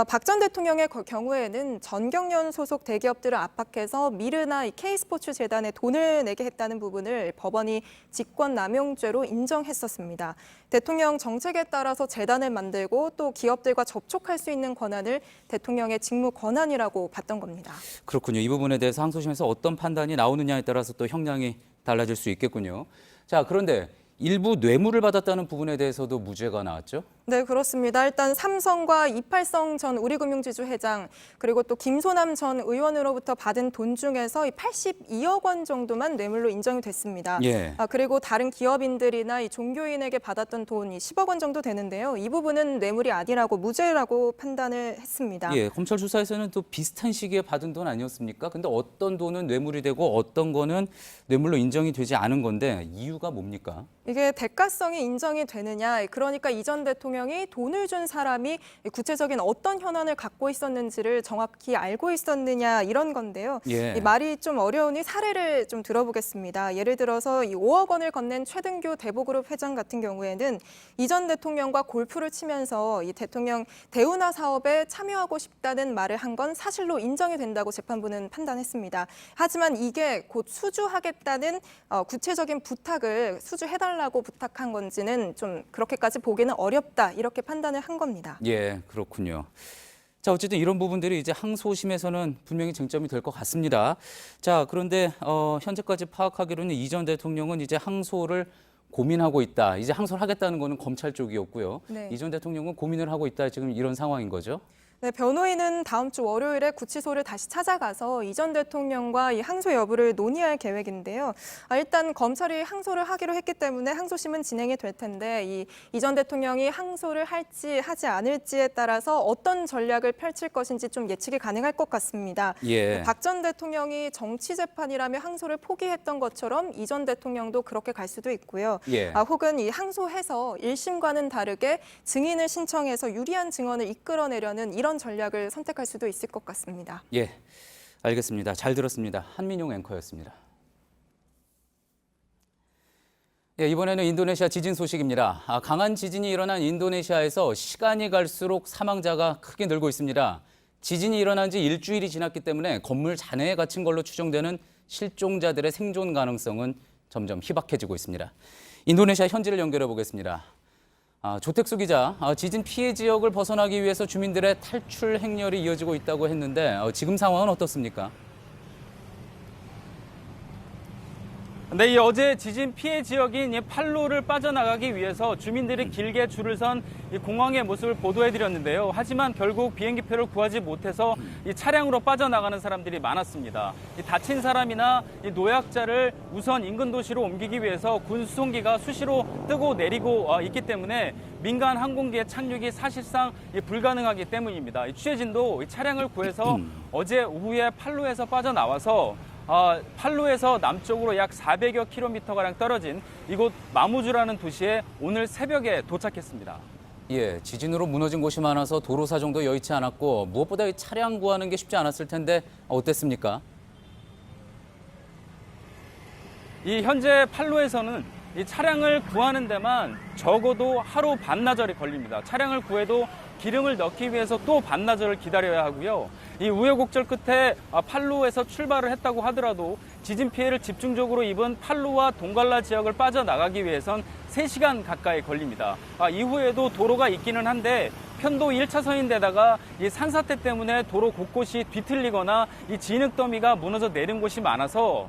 박 전 대통령의 경우에는 전경련 소속 대기업들을 압박해서 미르나 이 K스포츠 재단에 돈을 내게 했다는 부분을 법원이 직권남용죄로 인정했었습니다. 대통령 정책에 따라서 재단을 만들고 또 기업들과 접촉할 수 있는 권한을 대통령의 직무 권한이라고 봤던 겁니다. 그렇군요. 이 부분에 대해서 항소심에서 어떤 판단이 나오느냐에 따라서 또 형량이 달라질 수 있겠군요. 자, 그런데 일부 뇌물을 받았다는 부분에 대해서도 무죄가 나왔죠? 네, 그렇습니다. 일단 삼성과 이팔성 전 우리금융지주 회장 그리고 또 김소남 전 의원으로부터 받은 돈 중에서 82억 원 정도만 뇌물로 인정이 됐습니다. 예. 그리고 다른 기업인들이나 이 종교인에게 받았던 돈이 10억 원 정도 되는데요. 이 부분은 뇌물이 아니라고 무죄라고 판단을 했습니다. 예, 검찰 수사에서는 또 비슷한 시기에 받은 돈 아니었습니까? 근데 어떤 돈은 뇌물이 되고 어떤 거는 뇌물로 인정이 되지 않은 건데 이유가 뭡니까? 이게 대가성이 인정이 되느냐, 그러니까 이 전 대통령이 돈을 준 사람이 구체적인 어떤 현안을 갖고 있었는지를 정확히 알고 있었느냐 이런 건데요. 예. 이 말이 좀 어려우니 사례를 좀 들어보겠습니다. 예를 들어서 이 5억 원을 건넨 최등교 대보그룹 회장 같은 경우에는 이 전 대통령과 골프를 치면서 이 대통령 대운하 사업에 참여하고 싶다는 말을 한 건 사실로 인정이 된다고 재판부는 판단했습니다. 하지만 이게 곧 수주하겠다는 구체적인 부탁을 수주해달라고 부탁한 건지는 좀 그렇게까지 보기는 어렵다 이렇게 판단을 한 겁니다. 예, 그렇군요. 자, 어쨌든 이런 부분들이 이제 항소심에서는 분명히 쟁점이 될 것 같습니다. 자, 그런데 현재까지 파악하기로는 이 전 대통령은 이제 항소를 고민하고 있다. 이제 항소를 하겠다는 거는 검찰 쪽이었고요. 네. 이 전 대통령은 고민을 하고 있다. 지금 이런 상황인 거죠? 네, 변호인은 다음 주 월요일에 구치소를 다시 찾아가서 이 전 대통령과 이 항소 여부를 논의할 계획인데요. 일단 검찰이 항소를 하기로 했기 때문에 항소심은 진행이 될 텐데 이 전 대통령이 항소를 할지 하지 않을지에 따라서 어떤 전략을 펼칠 것인지 좀 예측이 가능할 것 같습니다. 예. 박 전 대통령이 정치 재판이라며 항소를 포기했던 것처럼 이 전 대통령도 그렇게 갈 수도 있고요. 예. 혹은 이 항소해서 1심과는 다르게 증인을 신청해서 유리한 증언을 이끌어내려는 이런 전략을 선택할 수도 있을 것 같습니다. 예, 알겠습니다. 잘 들었습니다. 한민용 앵커였습니다. 예, 이번에는 인도네시아 지진 소식입니다. 강한 지진이 일어난 인도네시아에서 시간이 갈수록 사망자가 크게 늘고 있습니다. 지진이 일어난 지 일주일이 지났기 때문에 건물 잔해에 갇힌 걸로 추정되는 실종자들의 생존 가능성은 점점 희박해지고 있습니다. 인도네시아 현지를 연결해 보겠습니다. 조택수 기자, 지진 피해 지역을 벗어나기 위해서 주민들의 탈출 행렬이 이어지고 있다고 했는데 지금 상황은 어떻습니까? 네, 어제 지진 피해 지역인 팔루를 빠져나가기 위해서 주민들이 길게 줄을 선 이 공항의 모습을 보도해드렸는데요. 하지만 결국 비행기표를 구하지 못해서 이 차량으로 빠져나가는 사람들이 많았습니다. 이 다친 사람이나 이 노약자를 우선 인근 도시로 옮기기 위해서 군 수송기가 수시로 뜨고 내리고 있기 때문에 민간 항공기의 착륙이 사실상 불가능하기 때문입니다. 이 취재진도 이 차량을 구해서 어제 오후에 팔루에서 빠져나와서 팔루에서 남쪽으로 약 400여 킬로미터가량 떨어진 이곳 마무주라는 도시에 오늘 새벽에 도착했습니다. 예, 지진으로 무너진 곳이 많아서 도로 사정도 여의치 않았고 무엇보다 이 차량 구하는 게 쉽지 않았을 텐데 어땠습니까? 이 현재 팔루에서는 이 차량을 구하는 데만 적어도 하루 반나절이 걸립니다. 차량을 구해도 기름을 넣기 위해서 또 반나절을 기다려야 하고요. 이 우여곡절 끝에 팔루에서 출발을 했다고 하더라도 지진 피해를 집중적으로 입은 팔루와 동갈라 지역을 빠져나가기 위해선 3시간 가까이 걸립니다. 이후에도 도로가 있기는 한데 편도 1차선인데다가 이 산사태 때문에 도로 곳곳이 뒤틀리거나 이 진흙더미가 무너져 내린 곳이 많아서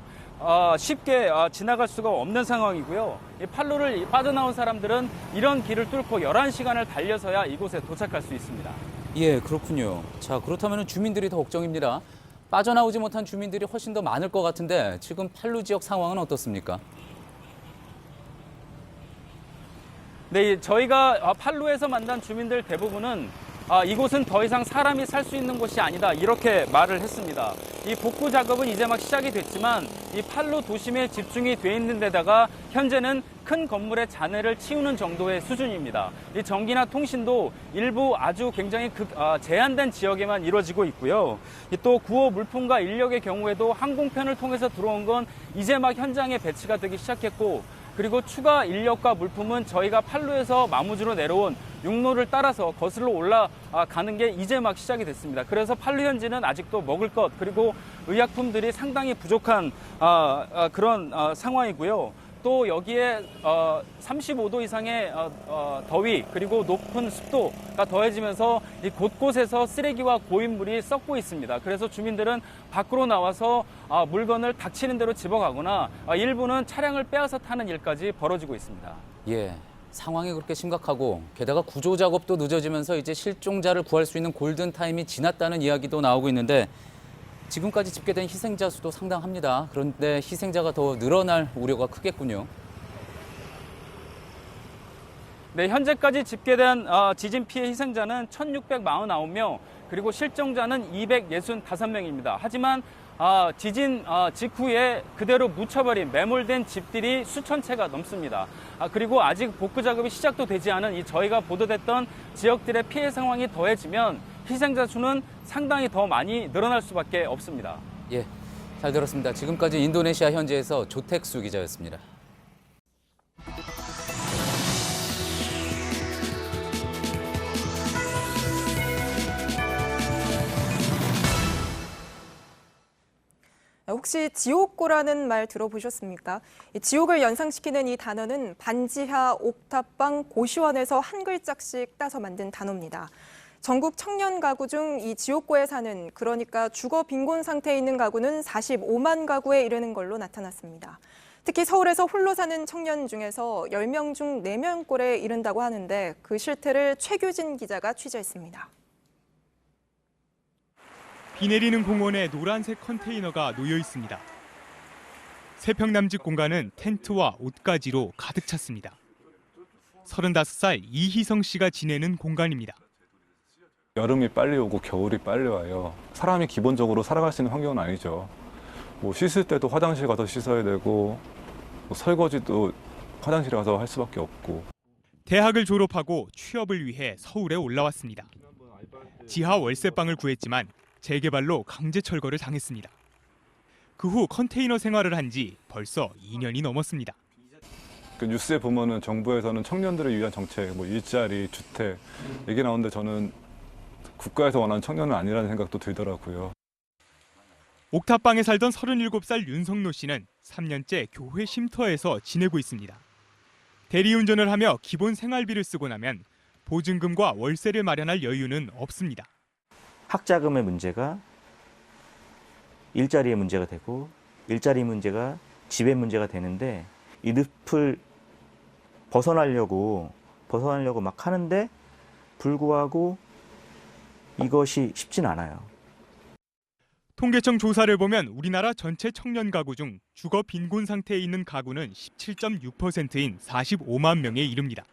쉽게 지나갈 수가 없는 상황이고요. 이 팔루를 빠져나온 사람들은 이런 길을 뚫고 11시간을 달려서야 이곳에 도착할 수 있습니다. 예, 그렇군요. 자, 그렇다면 주민들이 더 걱정입니다. 빠져나오지 못한 주민들이 훨씬 더 많을 것 같은데 지금 팔루 지역 상황은 어떻습니까? 네, 저희가 팔루에서 만난 주민들 대부분은 이곳은 더 이상 사람이 살 수 있는 곳이 아니다 이렇게 말을 했습니다. 이 복구 작업은 이제 막 시작이 됐지만 이 팔루 도심에 집중이 돼 있는 데다가 현재는 큰 건물의 잔해를 치우는 정도의 수준입니다. 이 전기나 통신도 일부 아주 굉장히 제한된 지역에만 이루어지고 있고요. 또 구호 물품과 인력의 경우에도 항공편을 통해서 들어온 건 이제 막 현장에 배치가 되기 시작했고 그리고 추가 인력과 물품은 저희가 팔루에서 마무주로 내려온 육로를 따라서 거슬러 올라가는 게 이제 막 시작이 됐습니다. 그래서 팔루 현지는 아직도 먹을 것 그리고 의약품들이 상당히 부족한 그런 상황이고요. 또 여기에 35도 이상의 더위 그리고 높은 습도가 더해지면서 이 곳곳에서 쓰레기와 고인물이 썩고 있습니다. 그래서 주민들은 밖으로 나와서 물건을 닥치는 대로 집어가거나 일부는 차량을 빼앗아 타는 일까지 벌어지고 있습니다. 예, 상황이 그렇게 심각하고 게다가 구조 작업도 늦어지면서 이제 실종자를 구할 수 있는 골든타임이 지났다는 이야기도 나오고 있는데 지금까지 집계된 희생자 수도 상당합니다. 그런데 희생자가 더 늘어날 우려가 크겠군요. 네, 현재까지 집계된 지진 피해 희생자는 1,649명, 그리고 실종자는 265명입니다. 하지만 지진 직후에 그대로 묻혀버린 매몰된 집들이 수천 채가 넘습니다. 그리고 아직 복구 작업이 시작도 되지 않은 이 저희가 보도됐던 지역들의 피해 상황이 더해지면 희생자 수는 상당히 더 많이 늘어날 수밖에 없습니다. 예, 잘 들었습니다. 지금까지 인도네시아 현지에서 조택수 기자였습니다. 혹시 지옥고라는 말 들어보셨습니까? 지옥을 연상시키는 이 단어는 반지하, 옥탑방, 고시원에서 한 글자씩 따서 만든 단어입니다. 전국 청년 가구 중 이 지옥고에 사는, 그러니까 주거 빈곤 상태에 있는 가구는 45만 가구에 이르는 걸로 나타났습니다. 특히 서울에서 홀로 사는 청년 중에서 10명 중 4명꼴에 이른다고 하는데 그 실태를 최규진 기자가 취재했습니다. 비 내리는 공원에 노란색 컨테이너가 놓여 있습니다. 3평 남짓 공간은 텐트와 옷가지로 가득 찼습니다. 35살 이희성 씨가 지내는 공간입니다. 여름이 빨리 오고 겨울이 빨리 와요. 사람이 기본적으로 살아갈 수 있는 환경은 아니죠. 뭐 씻을 때도 화장실 가서 씻어야 되고 뭐 설거지도 화장실에 가서 할 수밖에 없고. 대학을 졸업하고 취업을 위해 서울에 올라왔습니다. 지하 월세방을 구했지만 재개발로 강제 철거를 당했습니다. 그 후 컨테이너 생활을 한 지 벌써 2년이 넘었습니다. 그 뉴스에 보면은 정부에서는 청년들을 위한 정책, 뭐 일자리, 주택 얘기 나오는데 저는 국가에서 원하는 청년은 아니라는 생각도 들더라고요. 옥탑방에 살던 37살 윤성노 씨는 3년째 교회 쉼터에서 지내고 있습니다. 대리운전을 하며 기본 생활비를 쓰고 나면 보증금과 월세를 마련할 여유는 없습니다. 학자금의 문제가 일자리의 문제가 되고 일자리 문제가 집의 문제가 되는데 이 늪을 벗어나려고 막 하는데 불구하고 이것이 쉽진 않아요. 통계청 조사를 보면 우리나라 전체 청년 가구 중 주거 빈곤 상태에 있는 가구는 17.6%인 45만 명에 이릅니다.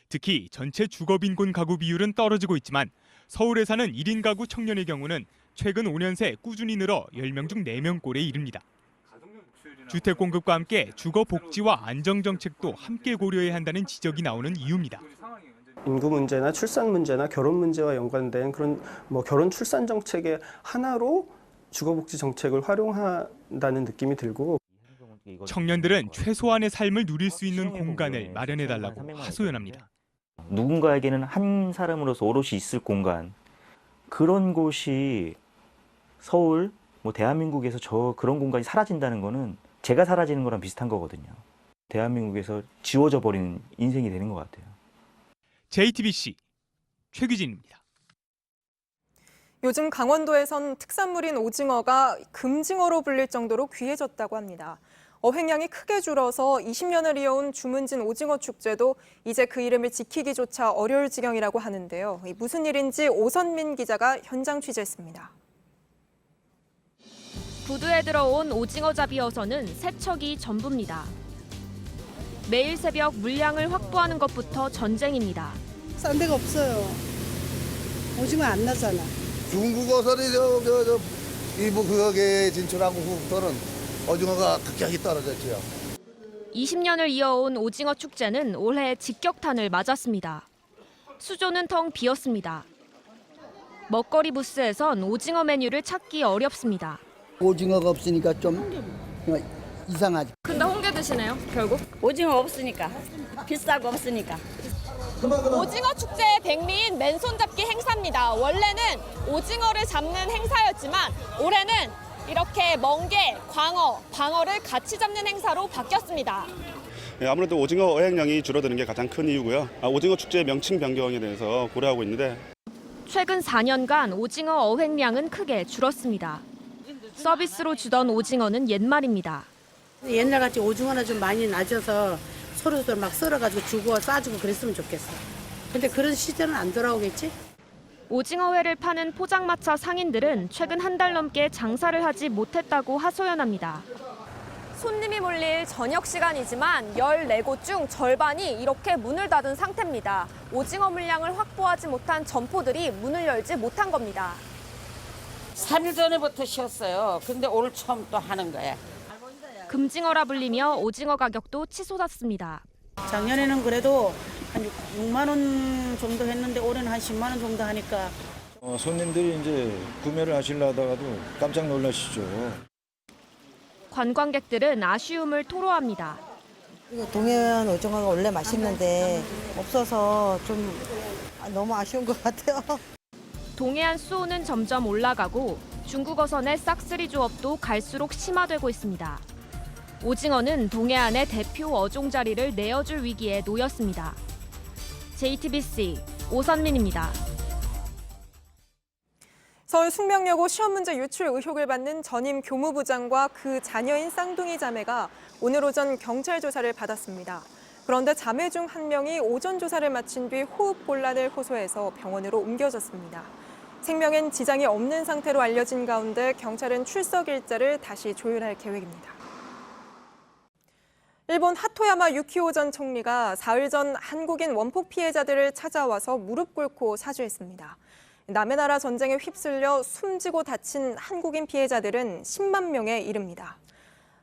특히 전체 주거 빈곤 가구 비율은 떨어지고 있지만 서울에 사는 1인 가구 청년의 경우는 최근 5년 새 꾸준히 늘어 10명 중 4명꼴에 이릅니다. 주택 공급과 함께 주거 복지와 안정 정책도 함께 고려해야 한다는 지적이 나오는 이유입니다. 인구 문제나 출산 문제나 결혼 문제와 연관된 그런 결혼 출산 정책의 하나로 주거복지 정책을 활용한다는 느낌이 들고 청년들은 최소한의 삶을 누릴 수 있는 공간을 마련해달라고 하소연합니다. 누군가에게는 한 사람으로서 오롯이 있을 공간, 그런 곳이 서울, 대한민국에서 그런 공간이 사라진다는 거는 제가 사라지는 거랑 비슷한 거거든요. 대한민국에서 지워져 버리는 인생이 되는 것 같아요. JTBC 최규진입니다. 요즘 강원도에선 특산물인 오징어가 금징어로 불릴 정도로 귀해졌다고 합니다. 어획량이 크게 줄어서 20년을 이어온 주문진 오징어 축제도 이제 그 이름을 지키기조차 어려울 지경이라고 하는데요. 무슨 일인지 오선민 기자가 현장 취재했습니다. 부두에 들어온 오징어잡이 어선은 세척이 전부입니다. 매일 새벽 물량을 확보하는 것부터 전쟁입니다. 싼 데가 없어요. 오징어 안 나잖아. 중국 어선이 이부 구역에 진출한 후부터는 오징어가 급격히 떨어졌죠. 20년을 이어온 오징어 축제는 올해 직격탄을 맞았습니다. 수조는 텅 비었습니다. 먹거리 부스에선 오징어 메뉴를 찾기 어렵습니다. 오징어가 없으니까 좀 이상하지. 근데 홍게 드시네요, 결국? 오징어 없으니까. 비싸고 없으니까. 오징어 축제의 백미인 맨손잡기 행사입니다. 원래는 오징어를 잡는 행사였지만 올해는 이렇게 멍게, 광어, 방어를 같이 잡는 행사로 바뀌었습니다. 아무래도 오징어 어획량이 줄어드는 게 가장 큰 이유고요. 오징어 축제 명칭 변경에 대해서 고려하고 있는데 최근 4년간 오징어 어획량은 크게 줄었습니다. 서비스로 주던 오징어는 옛말입니다. 옛날같이 오징어나 좀 많이 낮아서 서로 막 썰어가지고 주고 싸주고 그랬으면 좋겠어. 근데 그런 시절은 안 돌아오겠지? 오징어회를 파는 포장마차 상인들은 최근 한 달 넘게 장사를 하지 못했다고 하소연합니다. 손님이 몰릴 저녁 시간이지만 14곳 중 절반이 이렇게 문을 닫은 상태입니다. 오징어 물량을 확보하지 못한 점포들이 문을 열지 못한 겁니다. 3일 전에부터 쉬었어요. 근데 오늘 처음 또 하는 거야. 금징어라 불리며 오징어 가격도 치솟았습니다. 작년에는 그래도 한 6만 원 정도 했는데 올해는 한 10만 원 정도 하니까 손님들이 이제 구매를 하시려다가도 깜짝 놀라시죠. 관광객들은 아쉬움을 토로합니다. 동해안 오징어가 원래 맛있는데 없어서 좀 너무 아쉬운 것 같아요. 동해안 수온은 점점 올라가고 중국 어선의 싹쓸이 조업도 갈수록 심화되고 있습니다. 오징어는 동해안의 대표 어종 자리를 내어줄 위기에 놓였습니다. JTBC 오선민입니다. 서울 숙명여고 시험 문제 유출 의혹을 받는 전임 교무부장과 그 자녀인 쌍둥이 자매가 오늘 오전 경찰 조사를 받았습니다. 그런데 자매 중 한 명이 오전 조사를 마친 뒤 호흡곤란을 호소해서 병원으로 옮겨졌습니다. 생명엔 지장이 없는 상태로 알려진 가운데 경찰은 출석 일자를 다시 조율할 계획입니다. 일본 하토야마 유키오 전 총리가 사흘 전 한국인 원폭 피해자들을 찾아와서 무릎 꿇고 사죄했습니다. 남의 나라 전쟁에 휩쓸려 숨지고 다친 한국인 피해자들은 10만 명에 이릅니다.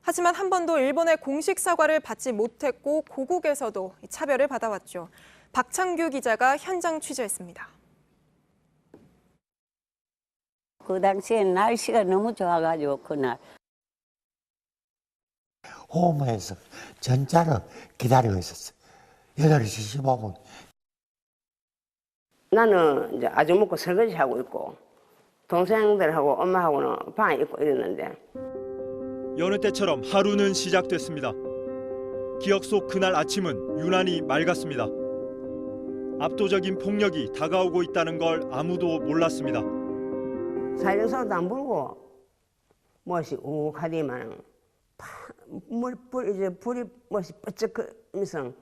하지만 한 번도 일본의 공식 사과를 받지 못했고 고국에서도 차별을 받아왔죠. 박창규 기자가 현장 취재했습니다. 그 당시에 날씨가 너무 좋아가지고 그날 호모에서 전차를 기다리고 있었어. 8시 15분. 나는 이제 아주 먹고 설거지 하고 있고 동생들하고 엄마하고는 방에 있고 이랬는데 여느 때처럼 하루는 시작됐습니다. 기억 속 그날 아침은 유난히 맑았습니다. 압도적인 폭력이 다가오고 있다는 걸 아무도 몰랐습니다. 사령소도 안 불고 멋이 우하디만 불이 멋이 뻗쩍하면서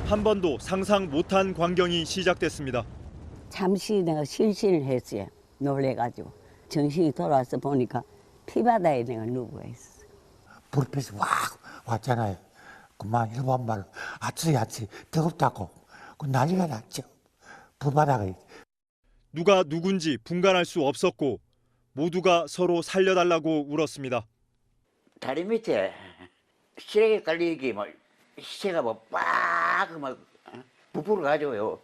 한 번도 상상 못한 광경이 시작됐습니다. 잠시 내가 실신을 했어요. 놀래가지고 정신이 돌아와서 보니까 피바다에 내가 누워 있었어요. 불빛이 확 왔잖아요. 그만 일본말로 아찌 뜨겁다고 그 난리가 났죠. 불바다가. 누가 누군지 분간할 수 없었고 모두가 서로 살려달라고 울었습니다. 다리 밑에 시래기 깔리기 뭐 시체가 빡 부풀어 가지고요.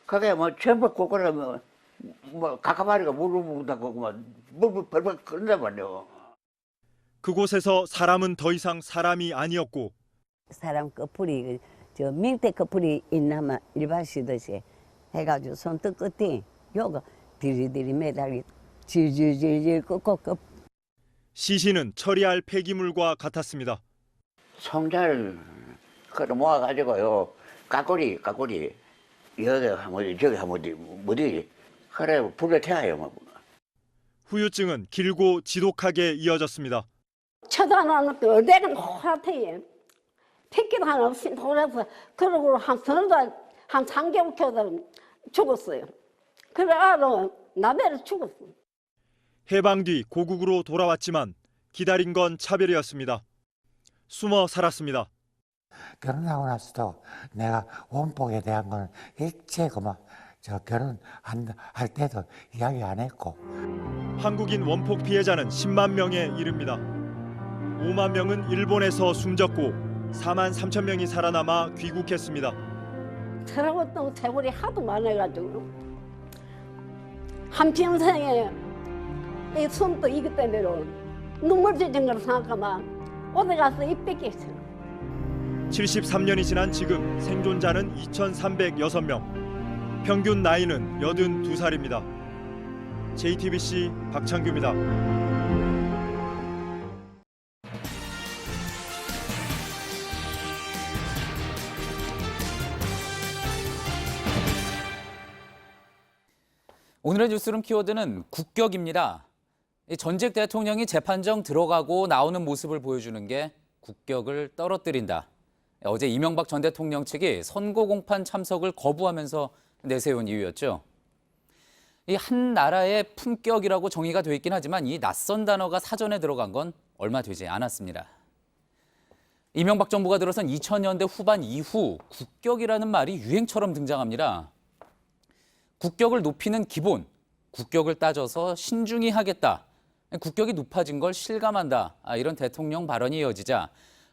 그게 전부 고꾸라 가까마리가 물을 묻다고 물을 벌벌 끓는단 말이에요. 그곳에서 사람은 더 이상 사람이 아니었고 사람 커플이 저 민태 커플이 있나마 일바시듯이 해가지고 손톱 끝에 요가 디리디리 매달리 질질질질 끄끄끄. 시신은 처리할 폐기물과 같았습니다. 송잘 끌어 모아가지고요. 까꼬리 여기 한번 저기 한번 어디 그래 불에 태워요. 후유증은 길고 지독하게 이어졌습니다. 쳐도 안 하는 또 어디는 호라테에 핏기도 하나 없이 돌아서 그러고 한 서너도 한 3개월 키우다 죽었어요. 그래 알아 나배를 죽었어. 해방 뒤 고국으로 돌아왔지만 기다린 건 차별이었습니다. 숨어 살았습니다. 결혼하고 나서도 내가 원폭에 대한 건 일체 그만 결혼할 때도 이야기 안 했고. 한국인 원폭 피해자는 10만 명에 이릅니다. 5만 명은 일본에서 숨졌고 4만 3천 명이 살아남아 귀국했습니다. 살아왔던 세월이 하도 많아가지고 한평생에 이 손도 이것 때문에 눈물 젖은 걸 생각하면 어디 가서 입 뺏겼어요. 73년이 지난 지금 생존자는 2,306명. 평균 나이는 82살입니다. JTBC 박창규입니다. 오늘의 뉴스룸 키워드는 국격입니다. 전직 대통령이 재판정 들어가고 나오는 모습을 보여주는 게 국격을 떨어뜨린다. 어제 이명박 전 대통령 측이 선거 공판 참석을 거부하면서 내세운 이유였죠. 이 한 나라의 품격이라고 정의가 돼 있긴 하지만 이 낯선 단어가 사전에 들어간 건 얼마 되지 않았습니다. 이명박 정부가 들어선 2000년대 후반 이후 국격이라는 말이 유행처럼 등장합니다. 국격을 높이는 기본, 국격을 따져서 신중히 하겠다. 국격이 높아진 걸 실감한다. 이런 대통령 발언이 이어지자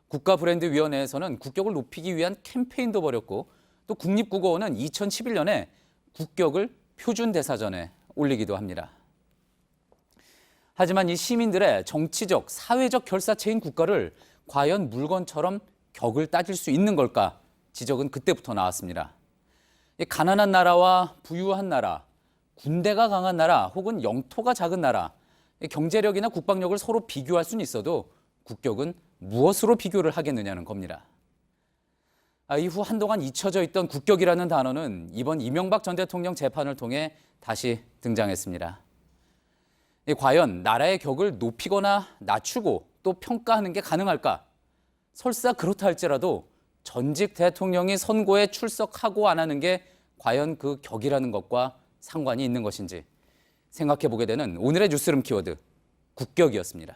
국가브랜드위원회에서는 국격을 높이기 위한 캠페인도 벌였고 또 국립국어원은 2011년에 국격을 표준대사전에 올리기도 합니다. 하지만 이 시민들의 정치적, 사회적 결사체인 국가를 과연 물건처럼 격을 따질 수 있는 걸까? 지적은 그때부터 나왔습니다. 가난한 나라와 부유한 나라, 군대가 강한 나라 혹은 영토가 작은 나라, 경제력이나 국방력을 서로 비교할 수는 있어도 국격은 무엇으로 비교를 하겠느냐는 겁니다. 이후 한동안 잊혀져 있던 국격이라는 단어는 이번 이명박 전 대통령 재판을 통해 다시 등장했습니다. 과연 나라의 격을 높이거나 낮추고 또 평가하는 게 가능할까? 설사 그렇다 할지라도 전직 대통령이 선거에 출석하고 안 하는 게 과연 그 격이라는 것과 상관이 있는 것인지 생각해보게 되는 오늘의 뉴스룸 키워드, 국격이었습니다.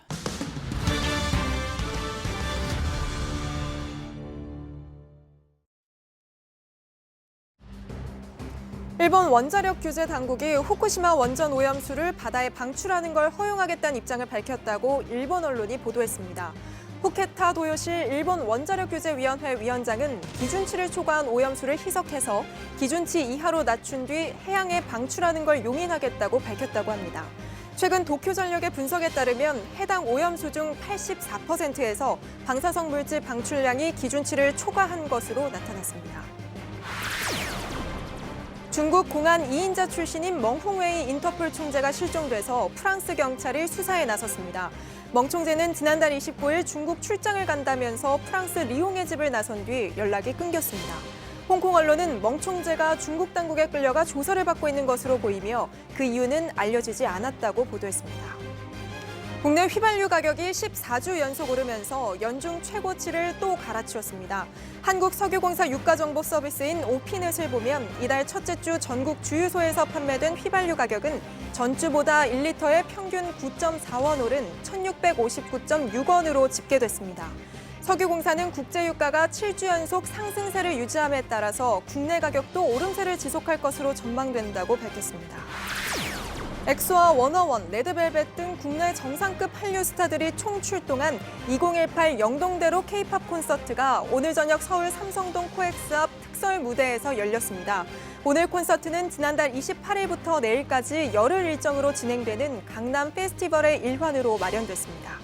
일본 원자력 규제 당국이 후쿠시마 원전 오염수를 바다에 방출하는 걸 허용하겠다는 입장을 밝혔다고 일본 언론이 보도했습니다. 후케타 도요시 일본 원자력규제위원회 위원장은 기준치를 초과한 오염수를 희석해서 기준치 이하로 낮춘 뒤 해양에 방출하는 걸 용인하겠다고 밝혔다고 합니다. 최근 도쿄전력의 분석에 따르면 해당 오염수 중 84%에서 방사성 물질 방출량이 기준치를 초과한 것으로 나타났습니다. 중국 공안 2인자 출신인 멍홍웨이 인터폴 총재가 실종돼서 프랑스 경찰이 수사에 나섰습니다. 멍 총재는 지난달 29일 중국 출장을 간다면서 프랑스 리옹의 집을 나선 뒤 연락이 끊겼습니다. 홍콩 언론은 멍 총재가 중국 당국에 끌려가 조사를 받고 있는 것으로 보이며 그 이유는 알려지지 않았다고 보도했습니다. 국내 휘발유 가격이 14주 연속 오르면서 연중 최고치를 또 갈아치웠습니다. 한국석유공사 유가정보 서비스인 오피넷을 보면 이달 첫째 주 전국 주유소에서 판매된 휘발유 가격은 전주보다 1리터에 평균 9.4원 오른 1,659.6원으로 집계됐습니다. 석유공사는 국제유가가 7주 연속 상승세를 유지함에 따라서 국내 가격도 오름세를 지속할 것으로 전망된다고 밝혔습니다. 엑소와 워너원, 레드벨벳 등 국내 정상급 한류 스타들이 총출동한 2018 영동대로 K-팝 콘서트가 오늘 저녁 서울 삼성동 코엑스 앞 특설 무대에서 열렸습니다. 오늘 콘서트는 지난달 28일부터 내일까지 열흘 일정으로 진행되는 강남 페스티벌의 일환으로 마련됐습니다.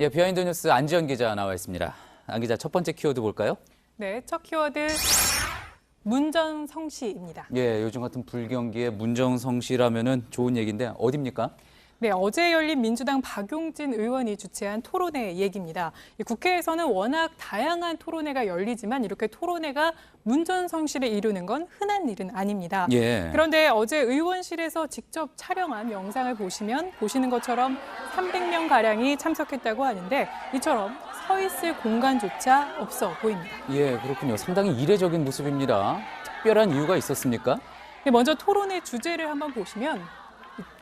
예, 비하인드 뉴스 안지연 기자 나와 있습니다. 안 기자, 첫 번째 키워드 볼까요? 네, 첫 키워드 문전성시입니다. 예, 요즘 같은 불경기에 문정성시라면은 좋은 얘기인데 어디입니까? 네, 어제 열린 민주당 박용진 의원이 주최한 토론회 얘기입니다. 국회에서는 워낙 다양한 토론회가 열리지만 이렇게 토론회가 문전성시를 이루는 건 흔한 일은 아닙니다. 예. 그런데 어제 의원실에서 직접 촬영한 영상을 보시면 보시는 것처럼 300명가량이 참석했다고 하는데 이처럼 서 있을 공간조차 없어 보입니다. 예, 그렇군요. 상당히 이례적인 모습입니다. 특별한 이유가 있었습니까? 네, 먼저 토론회 주제를 한번 보시면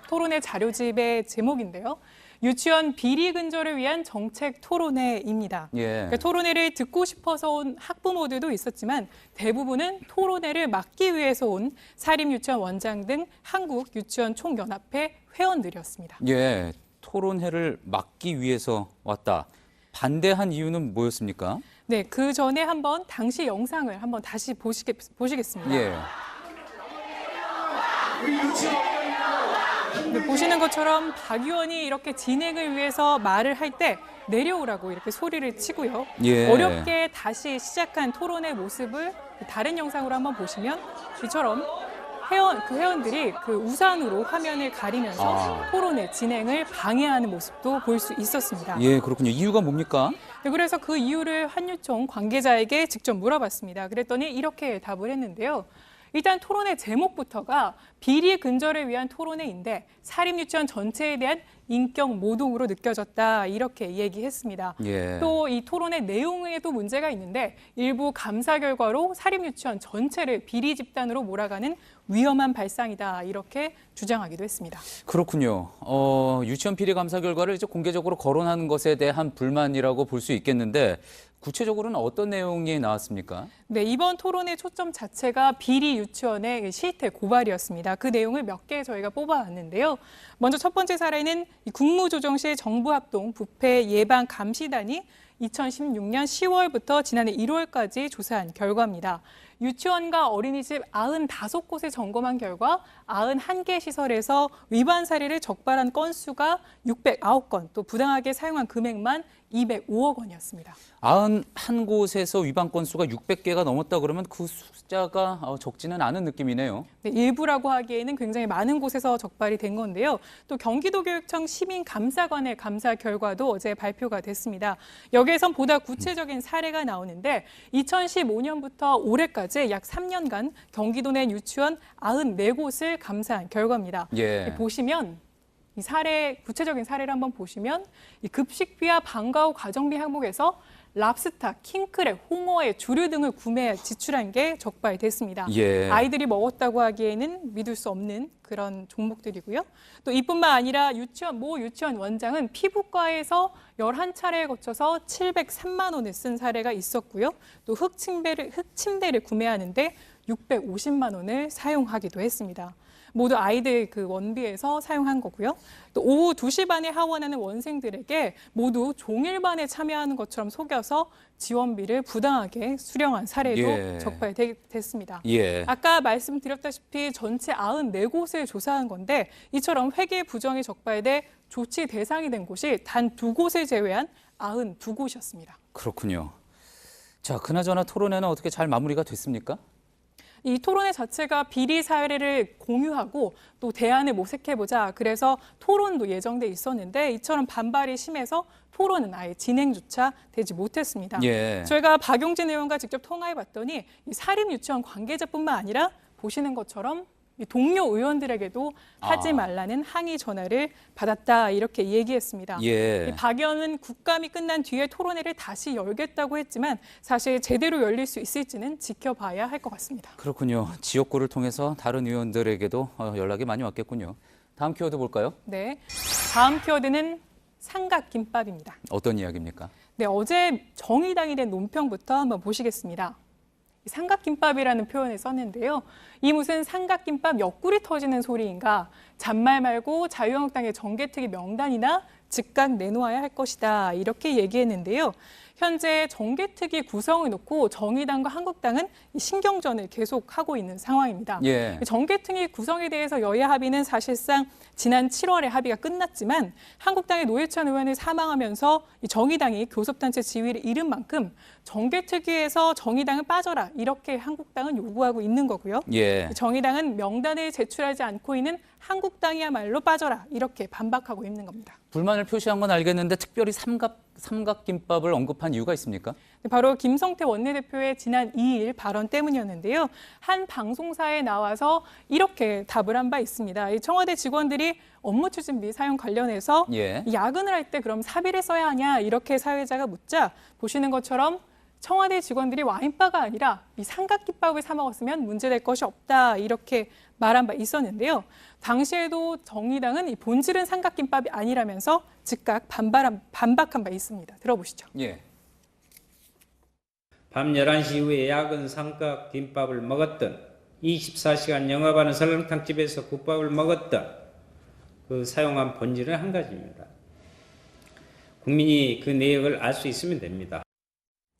토론회 자료집의 제목인데요. 유치원 비리 근절을 위한 정책 토론회입니다. 예. 그러니까 토론회를 듣고 싶어서 온 학부모들도 있었지만 대부분은 토론회를 막기 위해서 온 사립유치원 원장 등 한국유치원총연합회 회원들이었습니다. 예, 토론회를 막기 위해서 왔다. 반대한 이유는 뭐였습니까? 네, 그 전에 한번 당시 영상을 한번 다시 보시겠습니다. 예. 네, 보시는 것처럼 박 의원이 이렇게 진행을 위해서 말을 할 때 내려오라고 이렇게 소리를 치고요. 예. 어렵게 다시 시작한 토론의 모습을 다른 영상으로 한번 보시면 이처럼 회원들이 그 우산으로 화면을 가리면서 토론의 진행을 방해하는 모습도 볼 수 있었습니다. 예, 그렇군요. 이유가 뭡니까? 네, 그래서 그 이유를 한유총 관계자에게 직접 물어봤습니다. 그랬더니 이렇게 답을 했는데요. 일단 토론의 제목부터가 비리 근절을 위한 토론회인데 사립유치원 전체에 대한 인격 모독으로 느껴졌다 이렇게 얘기했습니다. 예. 또 이 토론의 내용에도 문제가 있는데 일부 감사 결과로 사립유치원 전체를 비리 집단으로 몰아가는 위험한 발상이다 이렇게 주장하기도 했습니다. 그렇군요. 유치원 비리 감사 결과를 이제 공개적으로 거론하는 것에 대한 불만이라고 볼 수 있겠는데 구체적으로는 어떤 내용이 나왔습니까? 네, 이번 토론의 초점 자체가 비리 유치원의 실태 고발이었습니다. 그 내용을 몇 개 저희가 뽑아왔는데요. 먼저 첫 번째 사례는 국무조정실 정부합동 부패 예방 감시단이 2016년 10월부터 지난해 1월까지 조사한 결과입니다. 유치원과 어린이집 95곳을 점검한 결과 91개 시설에서 위반 사례를 적발한 건수가 609건, 또 부당하게 사용한 금액만 205억 원이었습니다. 91곳에서 위반 건수가 600개가 넘었다 그러면 그 숫자가 적지는 않은 느낌이네요. 네, 일부라고 하기에는 굉장히 많은 곳에서 적발이 된 건데요. 또 경기도교육청 시민감사관의 감사 결과도 어제 발표가 됐습니다. 여기에선 보다 구체적인 사례가 나오는데 2015년부터 올해까지 약 3년간 경기도 내 유치원 94곳을 감사한 결과입니다. 예. 보시면 이 구체적인 사례를 한번 보시면 이 급식비와 방과 후 가정비 항목에서 랍스타, 킹크랩, 홍어의 주류 등을 구매해 지출한 게 적발됐습니다. 예. 아이들이 먹었다고 하기에는 믿을 수 없는 그런 종목들이고요. 또 이뿐만 아니라 모 유치원 원장은 피부과에서 11차례에 거쳐서 703만 원을 쓴 사례가 있었고요. 또 흑침대를 구매하는데 650만 원을 사용하기도 했습니다. 모두 아이들 그 원비에서 사용한 거고요. 또 오후 2시 반에 하원하는 원생들에게 모두 종일반에 참여하는 것처럼 속여서 지원비를 부당하게 수령한 사례도 예. 적발됐습니다. 예. 아까 말씀드렸다시피 전체 94곳을 조사한 건데 이처럼 회계 부정이 적발돼 조치 대상이 된 곳이 단 2곳을 제외한 92곳이었습니다. 그렇군요. 자, 그나저나 토론회는 어떻게 잘 마무리가 됐습니까? 이 토론회 자체가 비리 사례를 공유하고 또 대안을 모색해보자. 그래서 토론도 예정돼 있었는데 이처럼 반발이 심해서 토론은 아예 진행조차 되지 못했습니다. 예. 저희가 박용진 의원과 직접 통화해봤더니 이 사립유치원 관계자뿐만 아니라 보시는 것처럼 이 동료 의원들에게도 하지 말라는 항의 전화를 받았다 이렇게 얘기했습니다. 예. 이 박 의원은 국감이 끝난 뒤에 토론회를 다시 열겠다고 했지만 사실 제대로 열릴 수 있을지는 지켜봐야 할 것 같습니다. 그렇군요. 지역구를 통해서 다른 의원들에게도 연락이 많이 왔겠군요. 다음 키워드 볼까요? 네, 다음 키워드는 삼각김밥입니다. 어떤 이야기입니까? 네, 어제 정의당이 낸 논평부터 한번 보시겠습니다. 삼각김밥이라는 표현을 썼는데요. 이 무슨 삼각김밥 옆구리 터지는 소리인가? 잔말 말고 자유한국당의 정개특위 명단이나 즉각 내놓아야 할 것이다. 이렇게 얘기했는데요. 현재 정개특위 구성을 놓고 정의당과 한국당은 이 신경전을 계속하고 있는 상황입니다. 예. 정개특위 구성에 대해서 여야 합의는 사실상 지난 7월에 합의가 끝났지만 한국당의 노회찬 의원이 사망하면서 이 정의당이 교섭단체 지위를 잃은 만큼 정개특위에서 정의당은 빠져라 이렇게 한국당은 요구하고 있는 거고요. 예. 정의당은 명단을 제출하지 않고 있는 한국당이야말로 빠져라 이렇게 반박하고 있는 겁니다. 불만을 표시한 건 알겠는데 특별히 삼각김밥을 언급한 이유가 있습니까? 바로 김성태 원내대표의 지난 2일 발언 때문이었는데요. 한 방송사에 나와서 이렇게 답을 한 바 있습니다. 이 청와대 직원들이 업무 추진비 사용 관련해서 예. 야근을 할 때 그럼 사비를 써야 하냐 이렇게 사회자가 묻자 보시는 것처럼 청와대 직원들이 와인바가 아니라 이 삼각김밥을 사 먹었으면 문제될 것이 없다 이렇게 말한 바 있었는데요. 당시에도 정의당은 이 본질은 삼각김밥이 아니라면서 즉각 반박한 바 있습니다. 들어보시죠. 예. 밤 11시 이후에 야근 삼각김밥을 먹었던 24시간 영업하는 설렁탕집에서 국밥을 먹었던 그 사용한 본질은 한 가지입니다. 국민이 그 내역을 알 수 있으면 됩니다.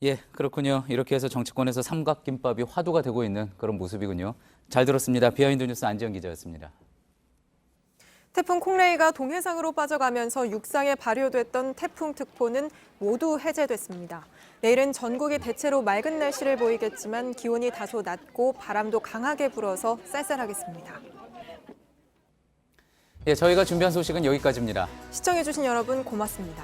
예, 그렇군요. 이렇게 해서 정치권에서 삼각김밥이 화두가 되고 있는 그런 모습이군요. 잘 들었습니다. 비하인드 뉴스 안지영 기자였습니다. 태풍 콩레이가 동해상으로 빠져가면서 육상에 발효됐던 태풍 특보는 모두 해제됐습니다. 내일은 전국이 대체로 맑은 날씨를 보이겠지만 기온이 다소 낮고 바람도 강하게 불어서 쌀쌀하겠습니다. 예, 저희가 준비한 소식은 여기까지입니다. 시청해주신 여러분 고맙습니다.